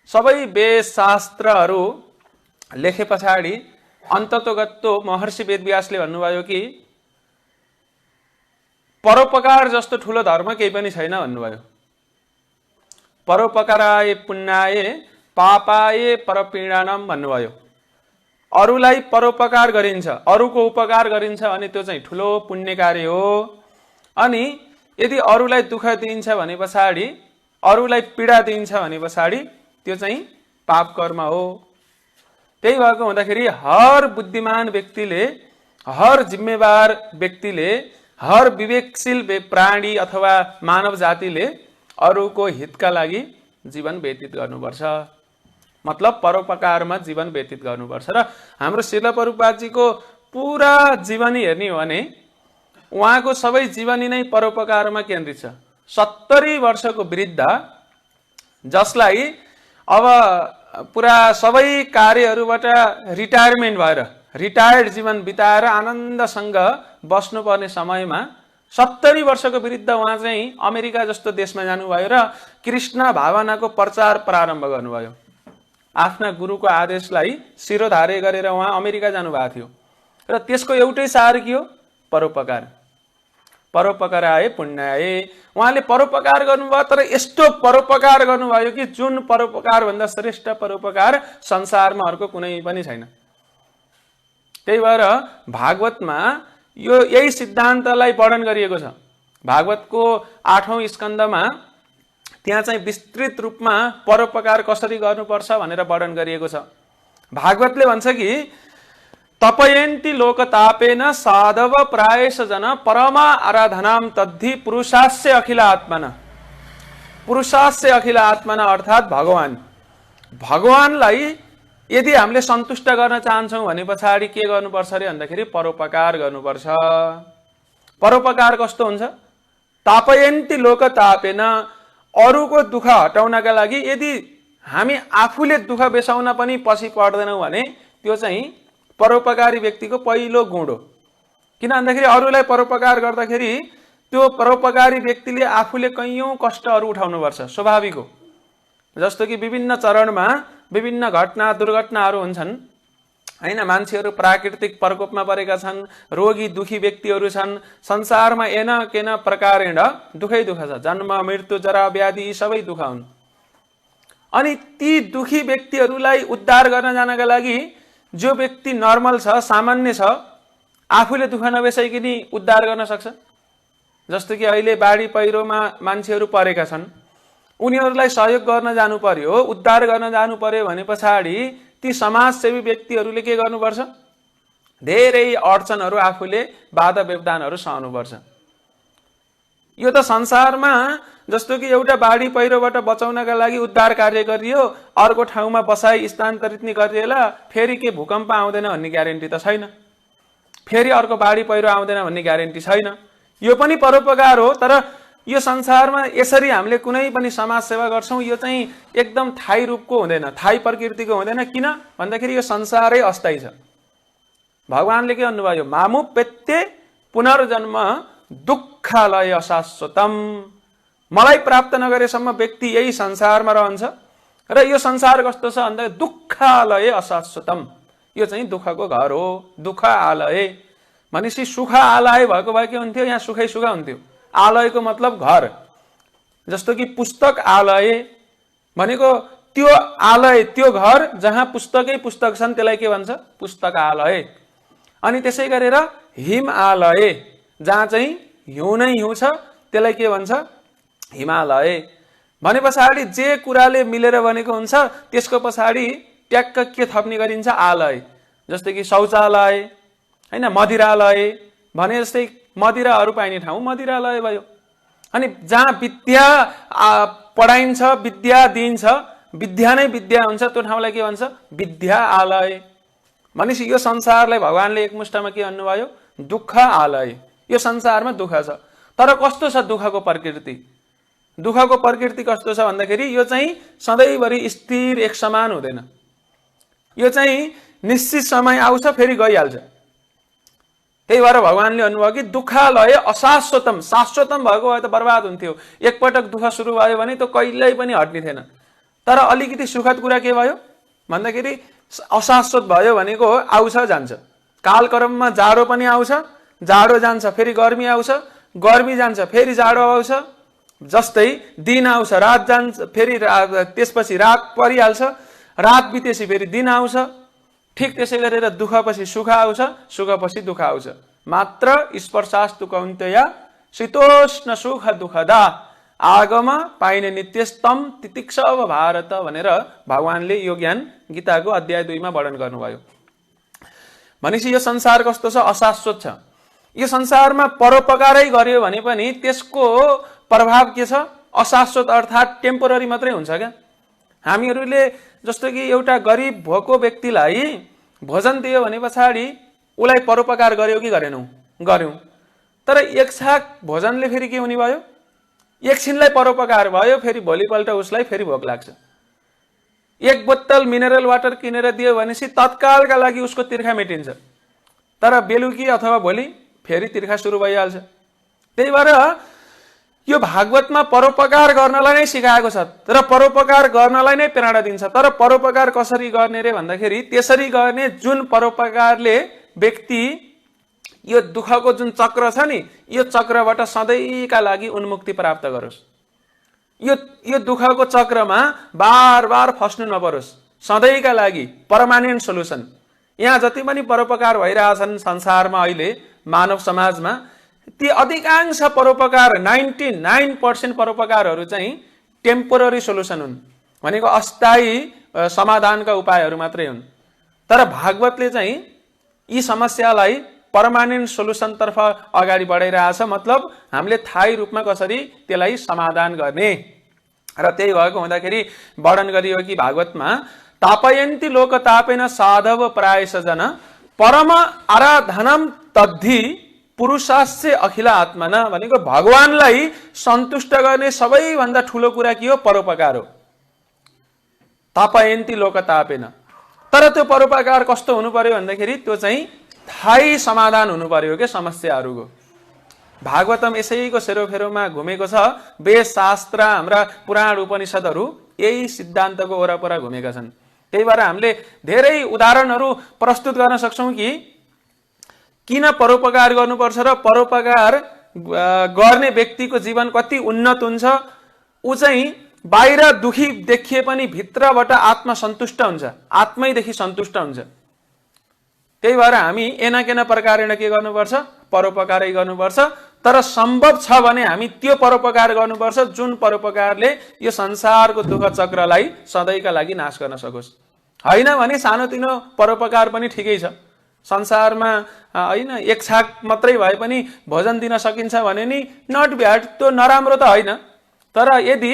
सबै वेद शास्त्रहरू लेखे पछाडि अन्ततोगत्तो महर्षि वेदव्यासले भन्नुभयो कि परोपकार जस्तो ठुलो धर्म केही पनि छैन भन्नुभयो। परोपकाराय पुण्याय पापाय परपीडनम भन्नुभयो। अरूलाई परोपकार गरिन्छ, अरूको उपकार गरिन्छ अनि त्यो चाहिँ ठुलो पुण्य कार्य हो। अनि यदि अरूलाई दुःख दिइन्छ भने पछाडि, अरूलाई पीडा दिइन्छ भने पछाडि त्यो चाहिँ पाप कर्म हो। त्यही भएको हुँदाखेरि हर बुद्धिमान व्यक्तिले, हर जिम्मेवार व्यक्तिले, हर विवेकशील प्राणी अथवा मानव जातिले अरूको हितका लागि जीवन व्यतीत गर्नुपर्छ। मतलब परोपकारमा जीवन व्यतीत गर्नुपर्छ। र हाम्रो श्रील प्रभुपादजीको पुरा जीवनी हेर्ने हो भने उहाँको सबै जीवनी नै परोपकारमा केन्द्रित छ। 70 वर्षको वृद्ध जसलाई अब पुरा सबै कार्यहरूबाट रिटायरमेन्ट भएर रिटायर्ड जीवन बिताएर आनन्दसँग बस्नुपर्ने समयमा 70 वर्षको वृद्ध उहाँ चाहिँ अमेरिका जस्तो देशमा जानुभयो र कृष्ण भावनाको प्रचार प्रारम्भ गर्नुभयो। आफ्ना गुरुको आदेशलाई शिरोधार्य गरेर उहाँ अमेरिका जानुभएको थियो र त्यसको एउटै सार के हो? परोपकार। परोपकाराय पुण्याय। उहाँले परोपकार गर्नुभयो, तर यस्तो परोपकार गर्नुभयो कि जुन परोपकार भन्दा श्रेष्ठ परोपकार संसारमा अर्को कुनै पनि छैन। त्यही भएर भागवतमा यही सिद्धान्तलाई वर्णन गरिएको छ। भागवतको 8औं स्कन्धमा त्यहाँ चाहिँ विस्तृत रूपमा परोपकार कसरी गर्नुपर्छ भनेर वर्णन गरिएको छ। भागवतले भन्छ कि तपयन्ति लोकतापेन साधव प्रायश जन परमा आराधनाम तद्धि पुरुषास्य अखिल आत्मना। पुरुषास्य अखिल आत्मना अर्थात भगवान। भगवानलाई यदि हामीले सन्तुष्ट गर्न चाहन्छौँ भने पछाडि के गर्नुपर्छ अरे भन्दाखेरि परोपकार गर्नुपर्छ। परोपकार कस्तो हुन्छ? तापयन्ति लोकतापेन। अरूको दुःख हटाउनका लागि यदि हामी आफूले दुःख बेसाउन पनि पछि पर्दैनौँ भने त्यो चाहिँ परोपकारी व्यक्तिको पहिलो गुण हो। किन भन्दाखेरि अरूलाई परोपकार गर्दाखेरि त्यो परोपकारी व्यक्तिले आफूले कैयौं कष्टहरू उठाउनुपर्छ, स्वाभाविक हो। जस्तो कि विभिन्न चरणमा विभिन्न घटना दुर्घटनाहरू हुन्छन् हैन। मान्छेहरू प्राकृतिक प्रकोपमा परेका छन्, रोगी दुखी व्यक्तिहरू छन्। संसारमा एन केन प्रकारेण दुखै दुःख छ। जन्म मृत्यु जरा व्याधि सबै दुःख हुन्। अनि ती दुखी व्यक्तिहरूलाई उद्धार गर्न जानका लागि जो व्यक्ति नर्मल छ, सामान्य छ, आफूले दुःख नबेसाइकन उद्धार गर्न सक्छ। जस्तो कि अहिले बाढी पहिरोमा मान्छेहरू परेका छन्, उनीहरूलाई सहयोग गर्न जानु पर्यो, उद्धार गर्न जानु पर्यो भने पछाडि ती समाजसेवी व्यक्तिहरूले के गर्नुपर्छ? धेरै अडचनहरू आफूले बाधा व्यवधानहरू सहनुपर्छ। यो त संसारमा जस्तो कि एउटा बाढी पहिरोबाट बचाउनका लागि उद्धार कार्य गरियो, अर्को ठाउँमा बसाई स्थानान्तरित नि गरिएला, फेरि के भूकम्प आउँदैन भन्ने ग्यारेन्टी त छैन, फेरि अर्को बाढी पहिरो आउँदैन भन्ने ग्यारेन्टी छैन। यो पनि परोपकार हो। तर यो संसारमा यसरी हामीले कुनै पनि समाज सेवा गर्छौं, यो चाहिँ एकदम थायी रूपको हुँदैन, थायी प्रकृतिको हुँदैन। किन भन्दाखेरि यो संसारै अस्थायी छ। भगवानले के भन्नुभयो? मामुपेत्ते पुनर्जन्म दुःखालय अशाश्वतम। मलाई प्राप्त नगरेसम्म व्यक्ति यही संसारमा रहन्छ र यो संसार कस्तो छ भन्दा दुःखालय अशाश्वतम। यो चाहिँ दुःखको घर हो। दुःख आलय भनेपछि सुख आलय भएको भए के हुन्थ्यो? यहाँ सुखै सुख हुन्थ्यो। आलयको मतलब घर। जस्तो कि पुस्तक आलय भनेको त्यो आलय, त्यो घर जहाँ पुस्तकै पुस्तक छन् त्यसलाई के भन्छ? पुस्तकालय। अनि त्यसै गरेर हिम आलय, जहाँ चाहिँ हिउँ नै हिउँ छ त्यसलाई के भन्छ? हिमालय। भने पछाडि जे कुराले मिलेर बनेको हुन्छ त्यसको पछाडि ट्याक्क के थप्ने गरिन्छ? आलय। जस्तै कि शौचालय हैन, मदिरालय भने जस्तै मदिराहरू पाइने ठाउँ मदिरालय भयो। अनि जहाँ विद्या पढाइन्छ, विद्या दिइन्छ, विद्या नै विद्या हुन्छ, त्यो ठाउँलाई के भन्छ? विद्या आलय। भनेपछि यो संसारलाई भगवानले एकमुष्टमा के भन्नुभयो? दुःख आलय। यो संसारमा दुःख छ। तर कस्तो छ दुःखको प्रकृति? दुःखको प्रकृति कस्तो छ भन्दाखेरि यो चाहिँ सधैँभरि स्थिर एक समान हुँदैन। यो चाहिँ निश्चित समय आउँछ फेरि गइहाल्छ। त्यही भएर भगवानले भन्नुभयो कि दुःखालय अशाश्वतम। शाश्वतम भएको भए त बर्बाद हुन्थ्यो। एकपटक दुःख सुरु भयो भने त कहिल्यै पनि हट्ने थिएन। तर अलिकति सुखद कुरा के भयो भन्दाखेरि अशाश्वत भयो भनेको आउँछ जान्छ। कालक्रममा जाडो पनि आउँछ, जाडो जान्छ, फेरि गर्मी आउँछ, गर्मी जान्छ, फेरि जाडो आउँछ। जस्तै दिन आउँछ, रात जान्छ, फेरि त्यसपछि रात परिहाल्छ, रात बितेपछि फेरि दिन आउँछ। ठिक त्यसै गरेर दुःखपछि सुख आउँछ, सुखपछि दुःख आउँछ। मात्र स्पर्शास्तु कौन्तेय शीतोष्ण सुख दुःखदा आगम पाइने नित्यस्तम तितिक्षव भारत भनेर भगवानले यो ज्ञान गीताको अध्याय 2 मा वर्णन गर्नुभयो। भनेपछि यो संसार कस्तो छ? अशाश्वत छ। यो संसारमा परोपकारै गर्यो भने पनि त्यसको प्रभाव के छ? अशाश्वत अर्थात् टेम्पोररी मात्रै हुन्छ क्या। हामीहरूले जस्तो कि एउटा गरिब भोको व्यक्तिलाई भोजन दियो भने पछाडि उसलाई परोपकार गर्यो कि गरेनौँ? गर्यौँ। तर एक छाक भोजनले फेरि के हुने भयो? एकछिनलाई परोपकार भयो, फेरि भोलिपल्ट उसलाई फेरि भोक लाग्छ। एक बोतल मिनरल वाटर किनेर दियो भनेपछि तत्कालका लागि उसको तिर्खा मेटिन्छ, तर बेलुकी अथवा भोलि फेरि तिर्खा सुरु भइहाल्छ। त्यही भएर यो भागवतमा परोपकार गर्नलाई नै सिकाएको छ र परोपकार गर्नलाई नै प्रेरणा दिन्छ। तर परोपकार कसरी गर्ने रे भन्दाखेरि त्यसरी गर्ने जुन परोपकारले व्यक्ति यो दुःखको जुन चक्र छ नि, यो चक्रबाट सधैँका लागि उन्मुक्ति प्राप्त गरोस्। यो दुःखको चक्रमा बार बार फस्नु नपरोस्, सधैँका लागि पर्मानेन्ट सोलुसन। यहाँ जति पनि परोपकार भइरहेछन् संसारमा अहिले मानव समाजमा, ती अधिकांश परोपकार 99% परोपकारहरू चाहिँ टेम्पोररी सोलुसन हुन्, भनेको अस्थायी समाधानका उपायहरू मात्रै हुन्। तर भागवतले चाहिँ यी समस्यालाई पर्मानेन्ट सोलुसन तर्फ अगाडि बढाइरहेछ। मतलब हामीले थायी रूपमा कसरी त्यसलाई समाधान गर्ने। र त्यही भएको हुँदाखेरि वर्णन गरियो कि भागवतमा तापयन्ति लोक तापेन साधव प्रायश जन परम आराधनम तद्धि पुरुषास्य अखिल आत्मना भनेको भगवानलाई सन्तुष्ट गर्ने सबैभन्दा ठुलो कुरा के हो? परोपकार हो। तापयन्ति लोक तापेन। तर त्यो परोपकार कस्तो हुनु पर्यो भन्दाखेरि त्यो चाहिँ थायी समाधान हुनु पर्यो के समस्याहरूको। भागवतम यसैको सेरोफेरोमा घुमेको छ। वेद शास्त्र हाम्रा पुराण उपनिषदहरू यही सिद्धान्तको वरपर घुमेका छन्। त्यही भएर हामीले धेरै उदाहरणहरू प्रस्तुत गर्न सक्छौँ कि किन परोपकार गर्नुपर्छ र परोपकार गर्ने व्यक्तिको जीवन कति उन्नत हुन्छ। ऊ चाहिँ बाहिर दुखी देखिए पनि भित्रबाट आत्मा सन्तुष्ट हुन्छ, आत्मैदेखि सन्तुष्ट हुन्छ। त्यही भएर हामी एनाकेना प्रकारेण के गर्नुपर्छ? परोपकारै गर्नुपर्छ। तर सम्भव छ भने हामी त्यो परोपकार गर्नुपर्छ जुन परोपकारले यो संसारको दुःख चक्रलाई सधैँका लागि नाश गर्न सकोस्। होइन भने सानोतिनो परोपकार पनि ठिकै छ। संसारमा होइन एक छाक मात्रै भए पनि भोजन दिन सकिन्छ भने नि नट ब्याड, त्यो नराम्रो त होइन। तर यदि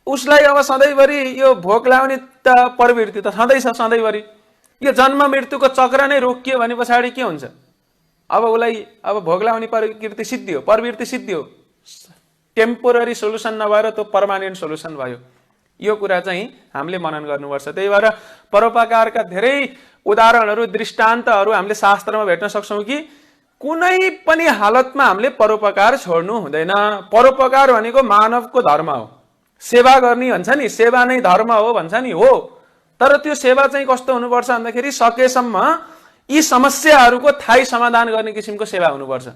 उसलाई अब सधैँभरि यो भोक लाग्ने त प्रवृत्ति त सधैँ छ, सधैँभरि यो जन्म मृत्युको चक्र नै रोकियो भने पछाडि के हुन्छ? अब उसलाई अब भोग लगाउने प्रवृत्ति सिद्धियो, प्रवृत्ति सिद्धियो, टेम्पोररी सोलुसन नभएर त्यो पर्मानेन्ट सोलुसन भयो। यो कुरा चाहिँ हामीले मनन गर्नुपर्छ। त्यही भएर परोपकारका धेरै उदाहरणहरू, दृष्टान्तहरू हामीले शास्त्रमा भेट्न सक्छौँ कि कुनै पनि हालतमा हामीले परोपकार छोड्नु हुँदैन। परोपकार भनेको मानवको धर्म हो। सेवा गर्ने भन्छ नि, सेवा नै धर्म हो भन्छ नि, हो। तर त्यो सेवा चाहिँ कस्तो हुनुपर्छ भन्दाखेरि सकेसम्म यी समस्याहरूको थायी समाधान गर्ने किसिमको सेवा हुनुपर्छ।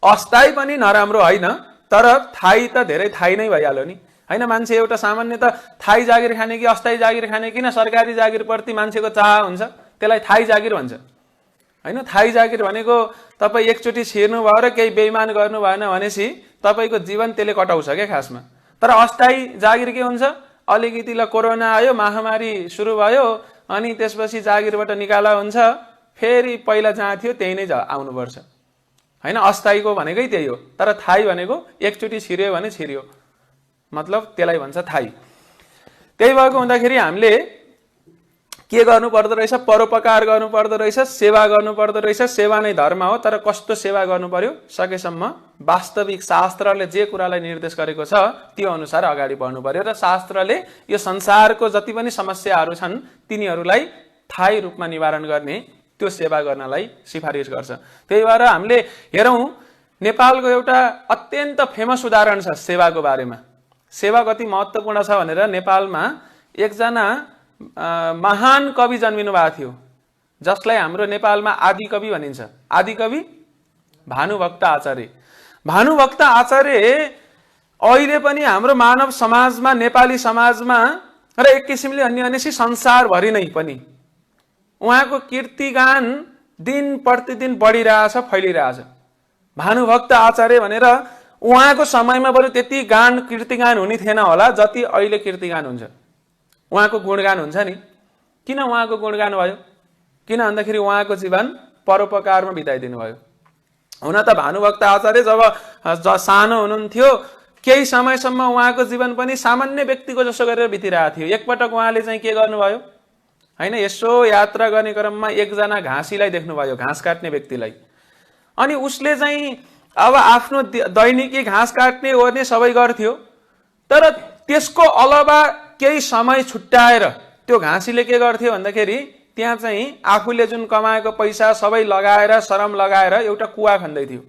अस्थायी पनि नराम्रो होइन, तर थायी त धेरै थायी नै भइहाल्यो नि। होइन, मान्छे एउटा सामान्य त थायी जागिर खाने कि अस्थायी जागिर खाने, किन सरकारी जागिरप्रति मान्छेको चाह हुन्छ, त्यसलाई थायी जागिर भन्छ। होइन, थायी जागिर भनेको तपाईँ एकचोटि छिर्नु भयो र केही बेइमान गर्नु भएन भनेपछि तपाईँको जीवन त्यसले कटाउँछ क्या खासमा। तर अस्थायी जागिर के हुन्छ? अलिकति ल कोरोना आयो, महामारी सुरु भयो, अनि त्यसपछि जागिरबाट निकाला हुन्छ, फेरि पहिला जहाँ थियो त्यही नै आउनुपर्छ। होइन, अस्थायीको भनेकै त्यही हो। तर थायी भनेको एकचोटि छिर्यो भने छिर्यो, मतलब त्यसलाई भन्छ थायी। त्यही भएको हुँदाखेरि हामीले के गर्नु पर्दो रहेछ? परोपकार गर्नु पर्दो रहेछ, सेवा गर्नु पर्दो रहेछ। सेवा नै धर्म हो। तर कस्तो सेवा गर्नु पर्यो? सकेसम्म वास्तविक शास्त्रले जे कुरालाई निर्देश गरेको छ त्यो अनुसार अगाडि बढ्नु पर्यो। र शास्त्रले यो संसारको जति पनि समस्याहरू छन् तिनीहरूलाई थायी रूपमा निवारण गर्ने त्यो सेवा गर्नलाई सिफारिस गर्छ। त्यही भएर हामीले हेरौँ, नेपालको एउटा अत्यन्त फेमस उदाहरण छ सेवाको बारेमा। सेवा कति महत्त्वपूर्ण छ भनेर नेपालमा एकजना महान कवि जन्मिनु भएको थियो, जसलाई हाम्रो नेपालमा आदिकवि भनिन्छ। आदिकवि भानुभक्त आचार्य। भानुभक्त आचार्य अहिले पनि हाम्रो मानव समाजमा, नेपाली समाजमा र एक किसिमले अन्य संसारभरि नै पनि उहाँको कीर्तिगान दिन प्रतिदिन बढिरहेछ, फैलिरहेछ। भानुभक्त आचार्य भनेर उहाँको समयमा बरु त्यति कीर्तिगान हुने थिएन होला जति अहिले कीर्तिगान हुन्छ। उहाँको गुणगान हुन्छ नि। किन उहाँको गुणगान भयो? किन भन्दाखेरि उहाँको जीवन परोपकारमा बिताइदिनु भयो। हुन त भानुभक्त आचार्य जब सानो हुनुहुन्थ्यो केही समयसम्म उहाँको जीवन पनि सामान्य व्यक्तिको जसो गरेर बितिरहेको थियो। एकपटक उहाँले चाहिँ के गर्नुभयो हैन, यसो यात्रा गर्ने क्रममा एकजना घाँसीलाई देख्नुभयो, घाँस काट्ने व्यक्तिलाई। अनि उसले चाहिँ अब आफ्नो दैनिकी घाँस काट्ने ओर्ने सबै गर्थ्यो, तर त्यसको अलावा केही समय छुट्याएर त्यो घाँसीले के गर्थ्यो भन्दाखेरि त्यहाँ चाहिँ आफूले जुन कमाएको पैसा सबै लगाएर, श्रम लगाएर एउटा कुवा खन्दै थियो।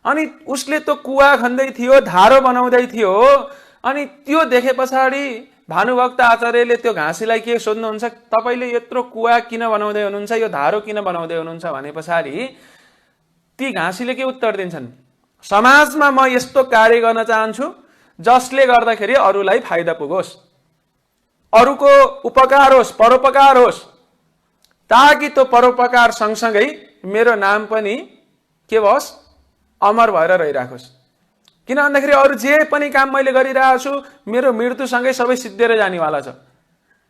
अनि उसले त्यो कुवा खन्दै थियो, धारो बनाउँदै थियो। अनि त्यो देखे पछाडि भानुभक्त आचार्यले त्यो घाँसीलाई के सोध्नुहुन्छ, तपाईले यत्रो कुवा किन बनाउँदै हुनुहुन्छ, यो धारो किन बनाउँदै हुनुहुन्छ भने पछाडि ती घाँसीले के उत्तर दिन्छन्, समाजमा म यस्तो कार्य गर्न चाहन्छु जसले गर्दाखेरि अरूलाई फाइदा पुगोस्, अरूको उपकार होस्, परोपकार होस्, ताकि त्यो परोपकार सँगसँगै मेरो नाम पनि के होस्, अमर भएर रहिराखोस्। किन भन्दाखेरि अरू जे पनि काम मैले गरिरहेको छु मेरो मृत्युसँगै सबै सिद्धिएर जानेवाला छ।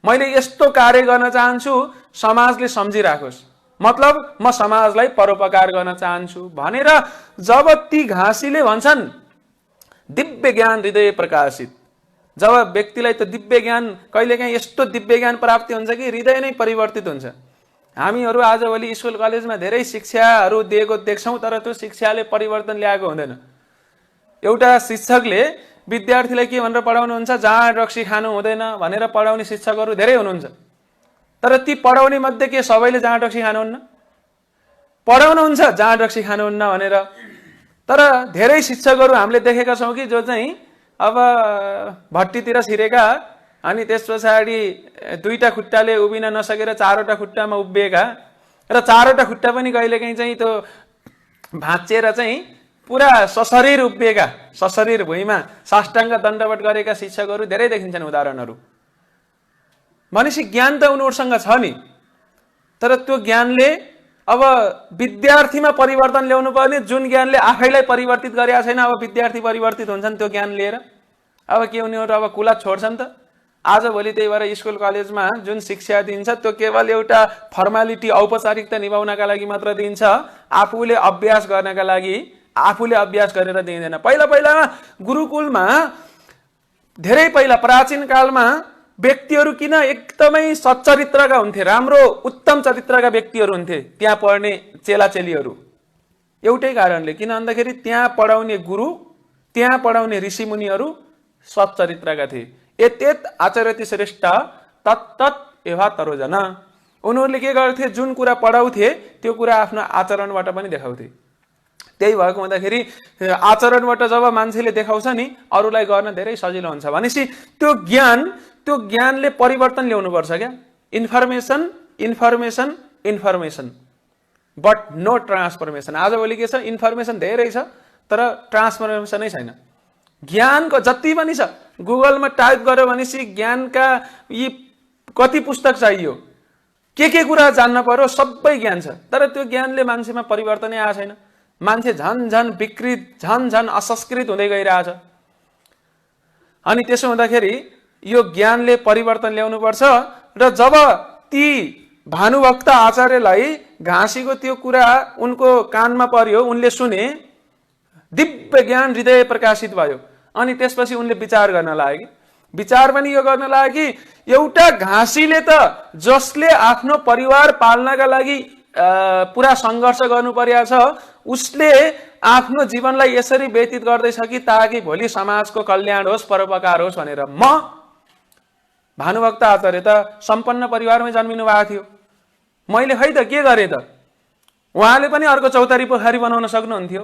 मैले यस्तो कार्य गर्न चाहन्छु समाजले सम्झिराखोस्, मतलब म समाजलाई परोपकार गर्न चाहन्छु भनेर जब ती घाँसीले भन्छन् दिव्य ज्ञान हृदय प्रकाशित, जब व्यक्तिलाई त दिव्य ज्ञान कहिलेकाहीँ यस्तो दिव्य ज्ञान प्राप्ति हुन्छ कि हृदय नै परिवर्तित हुन्छ। हामीहरू आजभोलि स्कुल कलेजमा धेरै शिक्षाहरू दिएको देख्छौँ, तर त्यो शिक्षाले परिवर्तन ल्याएको हुँदैन। एउटा शिक्षकले विद्यार्थीलाई के भनेर पढाउनुहुन्छ, जाँड रक्सी खानु हुँदैन भनेर पढाउने शिक्षकहरू धेरै हुनुहुन्छ, तर ती पढाउने मध्ये के सबैले जाँड रक्सी खानुहुन्न? पढाउनुहुन्छ जाँड रक्सी खानुहुन्न भनेर, तर धेरै शिक्षकहरू हामीले देखेका छौँ कि जो चाहिँ अब भट्टीतिर छिरेका अनि त्यस पछाडि दुईटा खुट्टाले उभिन नसकेर चारवटा खुट्टामा उभिएका र चारवटा खुट्टा पनि कहिलेकाहीँ चाहिँ त्यो भाँचिएर चाहिँ पुरा सशरीर उभिएका, सशरीर भुइँमा साष्टाङ्ग दण्डवत गरेका शिक्षकहरू धेरै देखिन्छन् उदाहरणहरू। भनेपछि ज्ञान त उनीहरूसँग छ नि, तर त्यो ज्ञानले अब विद्यार्थीमा परिवर्तन ल्याउनु पर्ने, जुन ज्ञानले आफैलाई परिवर्तित गरेका छैन अब विद्यार्थी परिवर्तित हुन्छन् त्यो ज्ञान लिएर। अब के उनीहरू अब कुला छोड्छन् त? आजभोलि त्यही भएर स्कुल कलेजमा जुन शिक्षा दिन्छ त्यो केवल एउटा फर्मालिटी, औपचारिकता निभाउनका लागि मात्र दिन्छ, आफूले अभ्यास गर्नका लागि आफूले अभ्यास गरेर दिँदैन। पहिला पहिला गुरुकुलमा धेरै पहिला प्राचीन कालमा व्यक्तिहरू किन एकदमै सच्चरित्रका हुन्थे, राम्रो उत्तम चरित्रका व्यक्तिहरू हुन्थे त्यहाँ पढ्ने चेलाचेलीहरू, एउटै कारणले, किन भन्दाखेरि त्यहाँ पढाउने गुरु, त्यहाँ पढाउने ऋषिमुनिहरू सच्चरित्रका थिए। एतेत आचरति श्रेष्ठ तत्तत् एवा तरोजन। उनीहरूले के गर्थे, जुन कुरा पढाउँथे त्यो कुरा आफ्नो आचरणबाट पनि देखाउँथे। त्यही भएको हुँदाखेरि आचरणबाट जब मान्छेले देखाउँछ नि अरूलाई गर्न धेरै सजिलो हुन्छ। भनेपछि त्यो ज्ञानले परिवर्तन ल्याउनुपर्छ क्या। Information information information but no transformation. आजभोलि के छ, इन्फर्मेसन धेरै छ तर ट्रान्सफर्मेसनै छैन। ज्ञानको जति पनि छ गुगलमा टाइप गर्यो भनेपछि ज्ञानका यी कति पुस्तक चाहियो, के कुरा जान्न पर्यो सबै ज्ञान छ, तर त्यो ज्ञानले मान्छेमा परिवर्तनै आएको छैन। मान्छे झन झन विकृत, झन झन असंस्कृत हुँदै गइरहेछ। अनि त्यसो हुँदाखेरि यो ज्ञानले परिवर्तन ल्याउनुपर्छ। र जब ती भानुभक्त आचार्यलाई घाँसीको त्यो कुरा उनको कानमा पर्यो, उनले सुने, दिव्य ज्ञान हृदय प्रकाशित भयो। अनि त्यसपछि उनले विचार गर्न लागे। विचार पनि यो गर्न लागे कि एउटा घाँसीले त जसले आफ्नो परिवार पाल्नका लागि पुरा सङ्घर्ष गर्नु परेको छ, उसले आफ्नो जीवनलाई यसरी व्यतीत गर्दैछ कि ताकि भोलि समाजको कल्याण होस्, परोपकार होस् भनेर। म भानुभक्त आचार्य त सम्पन्न परिवारमै जन्मिनु भएको थियो, मैले खै त के गरेँ त? उहाँले पनि अर्को चौतारी पोखरी बनाउन सक्नुहुन्थ्यो,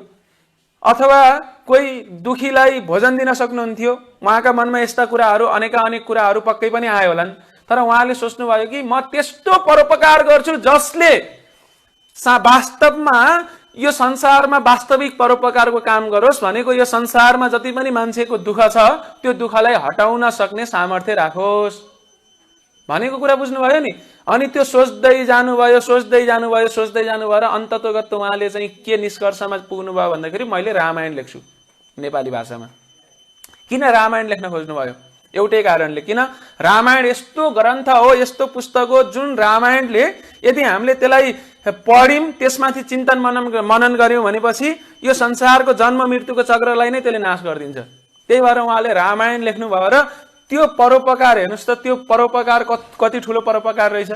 अथवा कोही दुखीलाई भोजन दिन सक्नुहुन्थ्यो, उहाँका मनमा यस्ता कुराहरू अनेक कुराहरू पक्कै पनि आयो होलान्, तर उहाँले सोच्नुभयो कि म त्यस्तो परोपकार गर्छु जसले वास्तवमा यो संसारमा वास्तविक परोपकारको काम गरोस्, भनेको यो संसारमा जति पनि मान्छेको दुःख छ त्यो दुःखलाई हटाउन सक्ने सामर्थ्य राखोस् भनेको कुरा बुझ्नुभयो नि। अनि त्यो सोच्दै जानुभयो र अन्ततोगत उहाँले चाहिँ के निष्कर्षमा पुग्नुभयो भन्दाखेरि मैले रामायण लेख्छु नेपाली भाषामा। किन रामायण लेख्न खोज्नुभयो? एउटै कारणले, किन रामायण यस्तो ग्रन्थ हो, यस्तो पुस्तक हो जुन रामायणले यदि हामीले त्यसलाई पढ्यौं, त्यसमाथि चिन्तन मनन गर्यौं भनेपछि यो संसारको जन्म मृत्युको चक्रलाई नै त्यसले नाश गरिदिन्छ। त्यही भएर उहाँले रामायण लेख्नुभयो र त्यो परोपकार हेर्नुस् त, त्यो परोपकार कति ठुलो परोपकार रहेछ।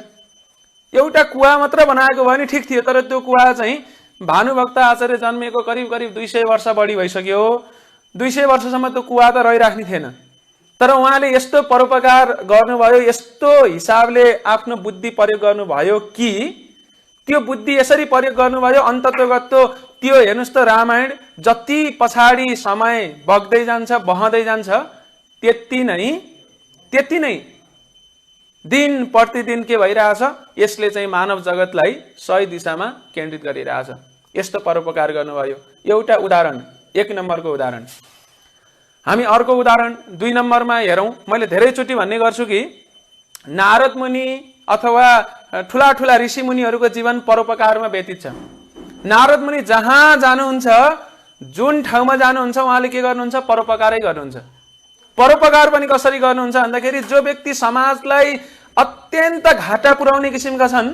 एउटा कुवा मात्र बनाएको भयो नि ठिक थियो, तर त्यो कुवा चाहिँ भानुभक्त आचार्य जन्मिएको करिब 200 वर्ष बढी भइसक्यो। 200 वर्षसम्म त्यो कुवा त रहिराख्ने थिएन, तर उहाँले यस्तो परोपकार गर्नुभयो, यस्तो हिसाबले आफ्नो बुद्धि प्रयोग गर्नुभयो कि त्यो बुद्धि यसरी प्रयोग गर्नुभयो, अन्ततोगत त्यो हेर्नुस् त रामायण जति पछाडि समय बग्दै जान्छ, बहँदै जान्छ, त्यति नै दिन प्रतिदिन के भइरहेछ, यसले चाहिँ मानव जगतलाई सही दिशामा केन्द्रित गरिरहेछ। यस्तो परोपकार गर्नुभयो। एउटा उदाहरण, 1 नम्बरको उदाहरण। हामी अर्को उदाहरण 2 नम्बरमा हेरौं। मैले धेरैचोटि भन्ने गर्छु कि नारद मुनि अथवा ठुला ठुला ऋषि मुनिहरूको जीवन परोपकारमा व्यतीत छ। नारद मुनि जहाँ जानुहुन्छ, जुन ठाउँमा जानुहुन्छ, उहाँले के गर्नुहुन्छ? परोपकारै गर्नुहुन्छ। परोपकार पनि कसरी गर्नुहुन्छ भन्दाखेरि जो व्यक्ति समाजलाई अत्यन्त घाटा पुर्याउने किसिमका छन्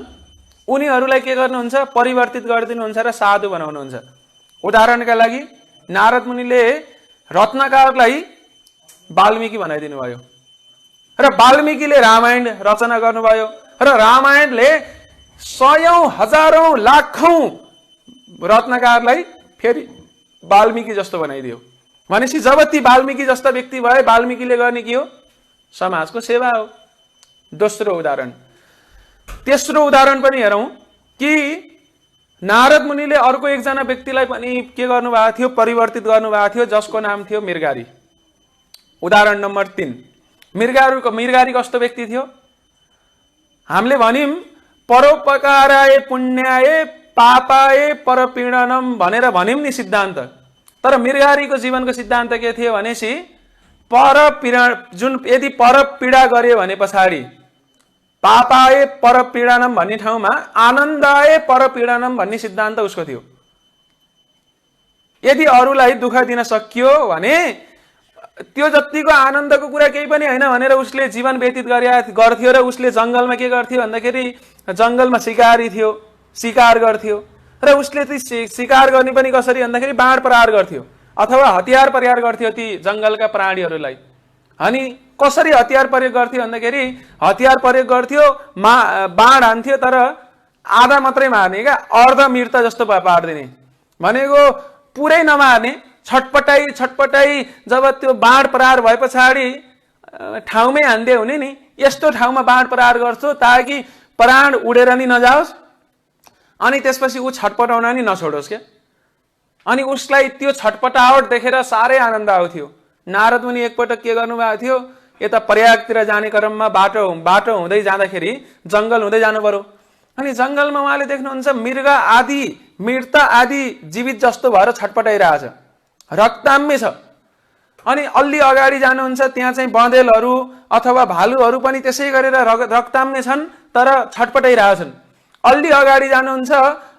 उनीहरूलाई के गर्नुहुन्छ? परिवर्तित गरिदिनुहुन्छ र साधु बनाउनुहुन्छ। उदाहरणका लागि नारद मुनिले रत्नकारलाई वाल्मीकि बनाइदिनु भयो र वाल्मीकिले रामायण रचना गर्नुभयो र रामायणले सयौं हजारौं लाखौं रत्नकारलाई फेरि वाल्मीकि जस्तो बनाइदियो। भनेपछि जब ती वाल्मीकि जस्ता व्यक्ति भए, वाल्मीकिले गर्ने के हो? समाजको सेवा हो। दोस्रो उदाहरण। तेस्रो उदाहरण पनि हेरौं कि नारद मुनिले अर्को एकजना व्यक्तिलाई पनि के गर्नुभएको थियो? परिवर्तित गर्नुभएको थियो, जसको नाम थियो मृगारी। उदाहरण नम्बर 3। मृगारी कस्तो व्यक्ति थियो? हामीले भन्यौं परोपकाराय पुण्याय पापाय परपीडनम भनेर भन्यौं नि सिद्धान्त। तर मृगारीको जीवनको सिद्धान्त के थियो भनेपछि यदि परपीडा गर्यो भने पछाडि पापाय परपीडनम भन्ने ठाउँमा आनन्दाय परपीडनम भन्ने सिद्धान्त उसको थियो। यदि अरूलाई दुःख दिन सकियो भने त्यो जतिको आनन्दको कुरा केही पनि होइन भनेर उसले जीवन व्यतीत गर्थ्यो र उसले जंगलमा के गर्थ्यो भन्दाखेरि जंगलमा शिकारी थियो, शिकार गर्थ्यो र उसले ती शिकार गर्ने पनि कसरी भन्दाखेरि बाण प्रहार गर्थ्यो अथवा हतियार प्रहार गर्थ्यो ती जंगलका प्राणीहरूलाई। अनि कसरी हतियार प्रयोग गर्थ्यो भन्दाखेरि हतियार प्रयोग गर्थ्यो, बाण हान्थ्यो, तर आधा मात्रै मार्ने क्या, अर्ध मृत जस्तो पार्दिने, भनेको पुरै नमार्ने, छटपटाई जब त्यो बाण प्रहार भए पछाडि ठाउँमै हान्दै हुने नि, यस्तो ठाउँमा बाण प्रहार गर्छु ताकि प्राण उडेर नि नजाओस् अनि त्यसपछि ऊ छटपटाउन नि नछोडोस् क्या। अनि उसलाई त्यो छटपटावट देखेर साह्रै आनन्द आउँथ्यो। नारद मुनि एकपटक के गर्नुभएको थियो, यता प्रयागतिर जाने क्रममा बाटो हुँदै जाँदाखेरि जंगल हुँदै जानु पर्यो। अनि जंगलमा उहाँले देख्नुहुन्छ मृग आदि मृत आदि जीवित जस्तो भएर छटपटाइरहेछ, रक्ताम्य छ। अनि अलि अगाडि जानुहुन्छ त्यहाँ चाहिँ बँदेलहरू अथवा भालुहरू पनि त्यसै गरेर रक्ताम्य छन् तर छटपटाइरहेछन्। अलि अगाडि जानुहुन्छ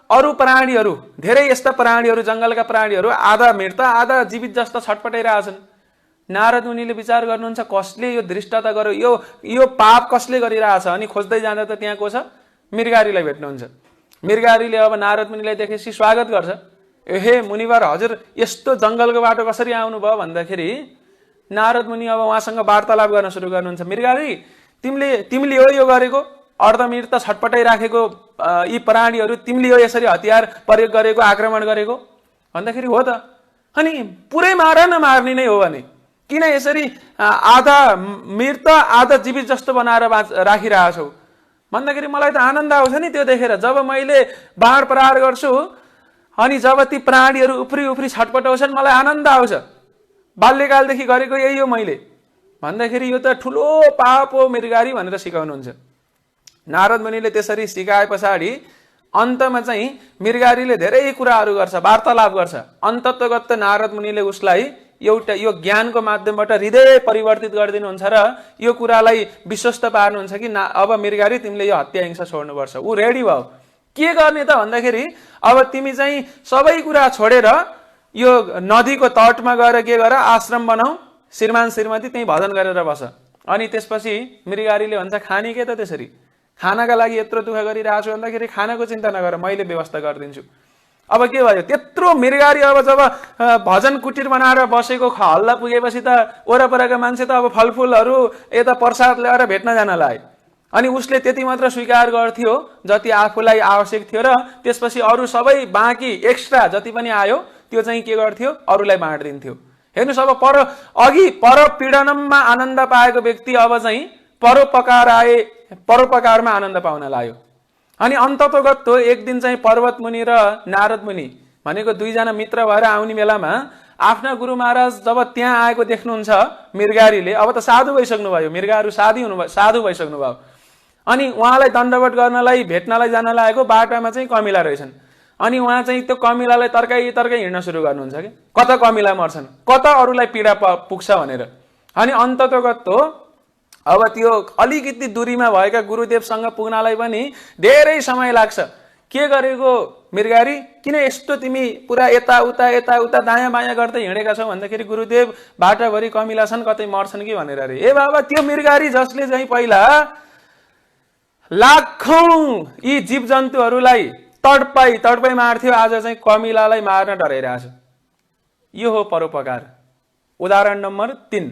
अरू प्राणीहरू, धेरै यस्ता प्राणीहरू, जंगलका प्राणीहरू आधा मृत आधा जीवित जस्तो छटपटाइरहेछन्। नारद मुनिले विचार गर्नुहुन्छ कसले यो दृष्टता गर्यो, यो पाप कसले गरिरहेछ? अनि खोज्दै जाँदा त त्यहाँ को छ? मृगारीलाई भेट्नुहुन्छ। मृगारीले अब नारद मुनिलाई देखेपछि स्वागत गर्छ। हे मुनिवर, हजुर यस्तो जंगलको बाटो कसरी आउनुभयो भन्दाखेरि नारद मुनि अब उहाँसँग वार्तालाप गर्न सुरु गर्नुहुन्छ। मृगारी, तिमीले हो यो गरेको? अर्धमृत छटपटाइराखेको यी प्राणीहरू तिमीले हो यसरी हतियार प्रयोग गरेको, आक्रमण गरेको भन्दाखेरि हो त। अनि पुरै मार्ने नै हो भने किन यसरी आधा मृत आधा जीवित जस्तो बनाएर राखिरहेछौ भन्दाखेरि मलाई त आनन्द आउँछ नि त्यो देखेर। जब मैले बाण प्रहार गर्छु अनि जब ती प्राणीहरू उफ्री उफ्री छटपटाउँछन् मलाई आनन्द आउँछ। बाल्यकालदेखि गरेको यही हो मैले भन्दाखेरि यो त ठुलो पाप हो मृगारी भनेर सिकाउनुहुन्छ। नारद मुनिले त्यसरी सिकाए पछाडि अन्तमा चाहिँ मृगारीले धेरै कुराहरू गर्छ, वार्तालाप गर्छ। अन्ततगत नारद मुनिले उसलाई एउटा यो ज्ञानको माध्यमबाट हृदय परिवर्तित गरिदिनुहुन्छ र यो कुरालाई विश्वस्त पार्नुहुन्छ कि अब मृगारी तिमीले यो हत्या हिंसा छोड्नुपर्छ। ऊ रेडी भयो। के गर्ने त भन्दाखेरि अब तिमी चाहिँ सबै कुरा छोडेर यो नदीको तटमा गएर के गर, आश्रम बनाऊ, श्रीमान श्रीमती त्यही भजन गरेर बस। अनि त्यसपछि मृगारीले भन्छ खाने के त त्यसरी, खानाका लागि यत्रो दुःख गरिरहेको छु भन्दाखेरि खानाको चिन्ता नगर, मैले व्यवस्था गरिदिन्छु। अब के भयो, त्यत्रो मृगारी अब जब भजन कुटीर बनाएर बसेको हल्ला पुगेपछि त वरपरका मान्छे त अब फलफुलहरू यता प्रसाद ल्याएर भेट्न जान लागे। अनि उसले त्यति मात्र स्वीकार गर्थ्यो जति आफूलाई आवश्यक थियो र त्यसपछि अरू सबै बाँकी एक्स्ट्रा जति पनि आयो त्यो चाहिँ के गर्थ्यो, अरूलाई बाँडिदिन्थ्यो। हेर्नुहोस्, अब अघि परपीडनमा आनन्द पाएको व्यक्ति अब चाहिँ परोपकारमा आनन्द पाउन लाग्यो। अनि अन्ततोगत एक दिन चाहिँ पर्वत मुनि र नारद मुनि भनेको दुईजना मित्र भएर आउने बेलामा आफ्ना गुरु महाराज जब त्यहाँ आएको देख्नुहुन्छ मृगारीले, अब त साधु भइसक्नु भयो, मृगाहरू साधु भइसक्नु भयो। अनि उहाँलाई दण्डवत गर्नलाई भेट्नलाई जान लागेको बाटोमा चाहिँ कमिला रहेछन्। अनि उहाँ चाहिँ त्यो कमिलालाई तर्काई हिँड्न सुरु गर्नुहुन्छ कि कता कमिला मर्छन्, कता अरूलाई पीडा पुग्छ भनेर। अनि अन्ततोगत अब त्यो अलिकति दूरीमा भएका गुरुदेवसँग पुग्नलाई पनि धेरै समय लाग्छ। के गरेको मृगारी, किन यस्तो तिमी पुरा यताउता दायाँ बायाँ गर्दै हिँडेका छौ भन्दाखेरि गुरुदेव बाटाभरि कमिला छन्, कतै मर्छन् कि भनेर अरे। ए बाबा, त्यो मृगारी जसले चाहिँ पहिला लाखौं यी जीव जन्तुहरूलाई तडपाई मार्थ्यो, आज चाहिँ कमिलालाई मार्न डराइरहेछ। यो हो परोपकार। उदाहरण नम्बर 3।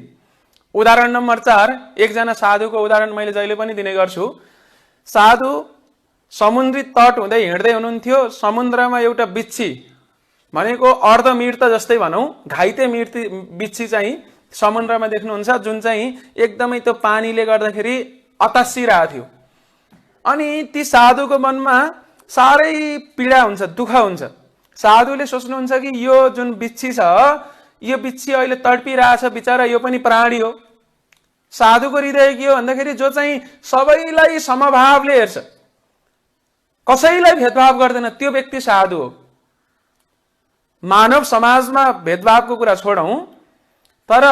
उदाहरण नम्बर 4, एकजना साधुको उदाहरण मैले जहिले पनि दिने गर्छु। साधु समुद्री तट हुँदै हिँड्दै हुनुहुन्थ्यो। समुद्रमा एउटा बिच्छी भनेको अर्धमृत जस्तै भनौँ, घाइते बिच्छी चाहिँ समुद्रमा देख्नुहुन्छ, जुन चाहिँ एकदमै त्यो पानीले गर्दाखेरि अतासिरहेको थियो। अनि ती साधुको मनमा साह्रै पीडा हुन्छ, दुःख हुन्छ। साधुले सोच्नुहुन्छ कि यो जुन बिच्छी छ, यो बिच्छी अहिले तडपिरहेछ, बिचरा यो पनि प्राणी हो। साधुको हृदय के हो भन्दाखेरि जो चाहिँ सबैलाई समभावले हेर्छ, कसैलाई भेदभाव गर्दैन, त्यो व्यक्ति साधु हो। मानव समाजमा भेदभावको कुरा छोडौं, तर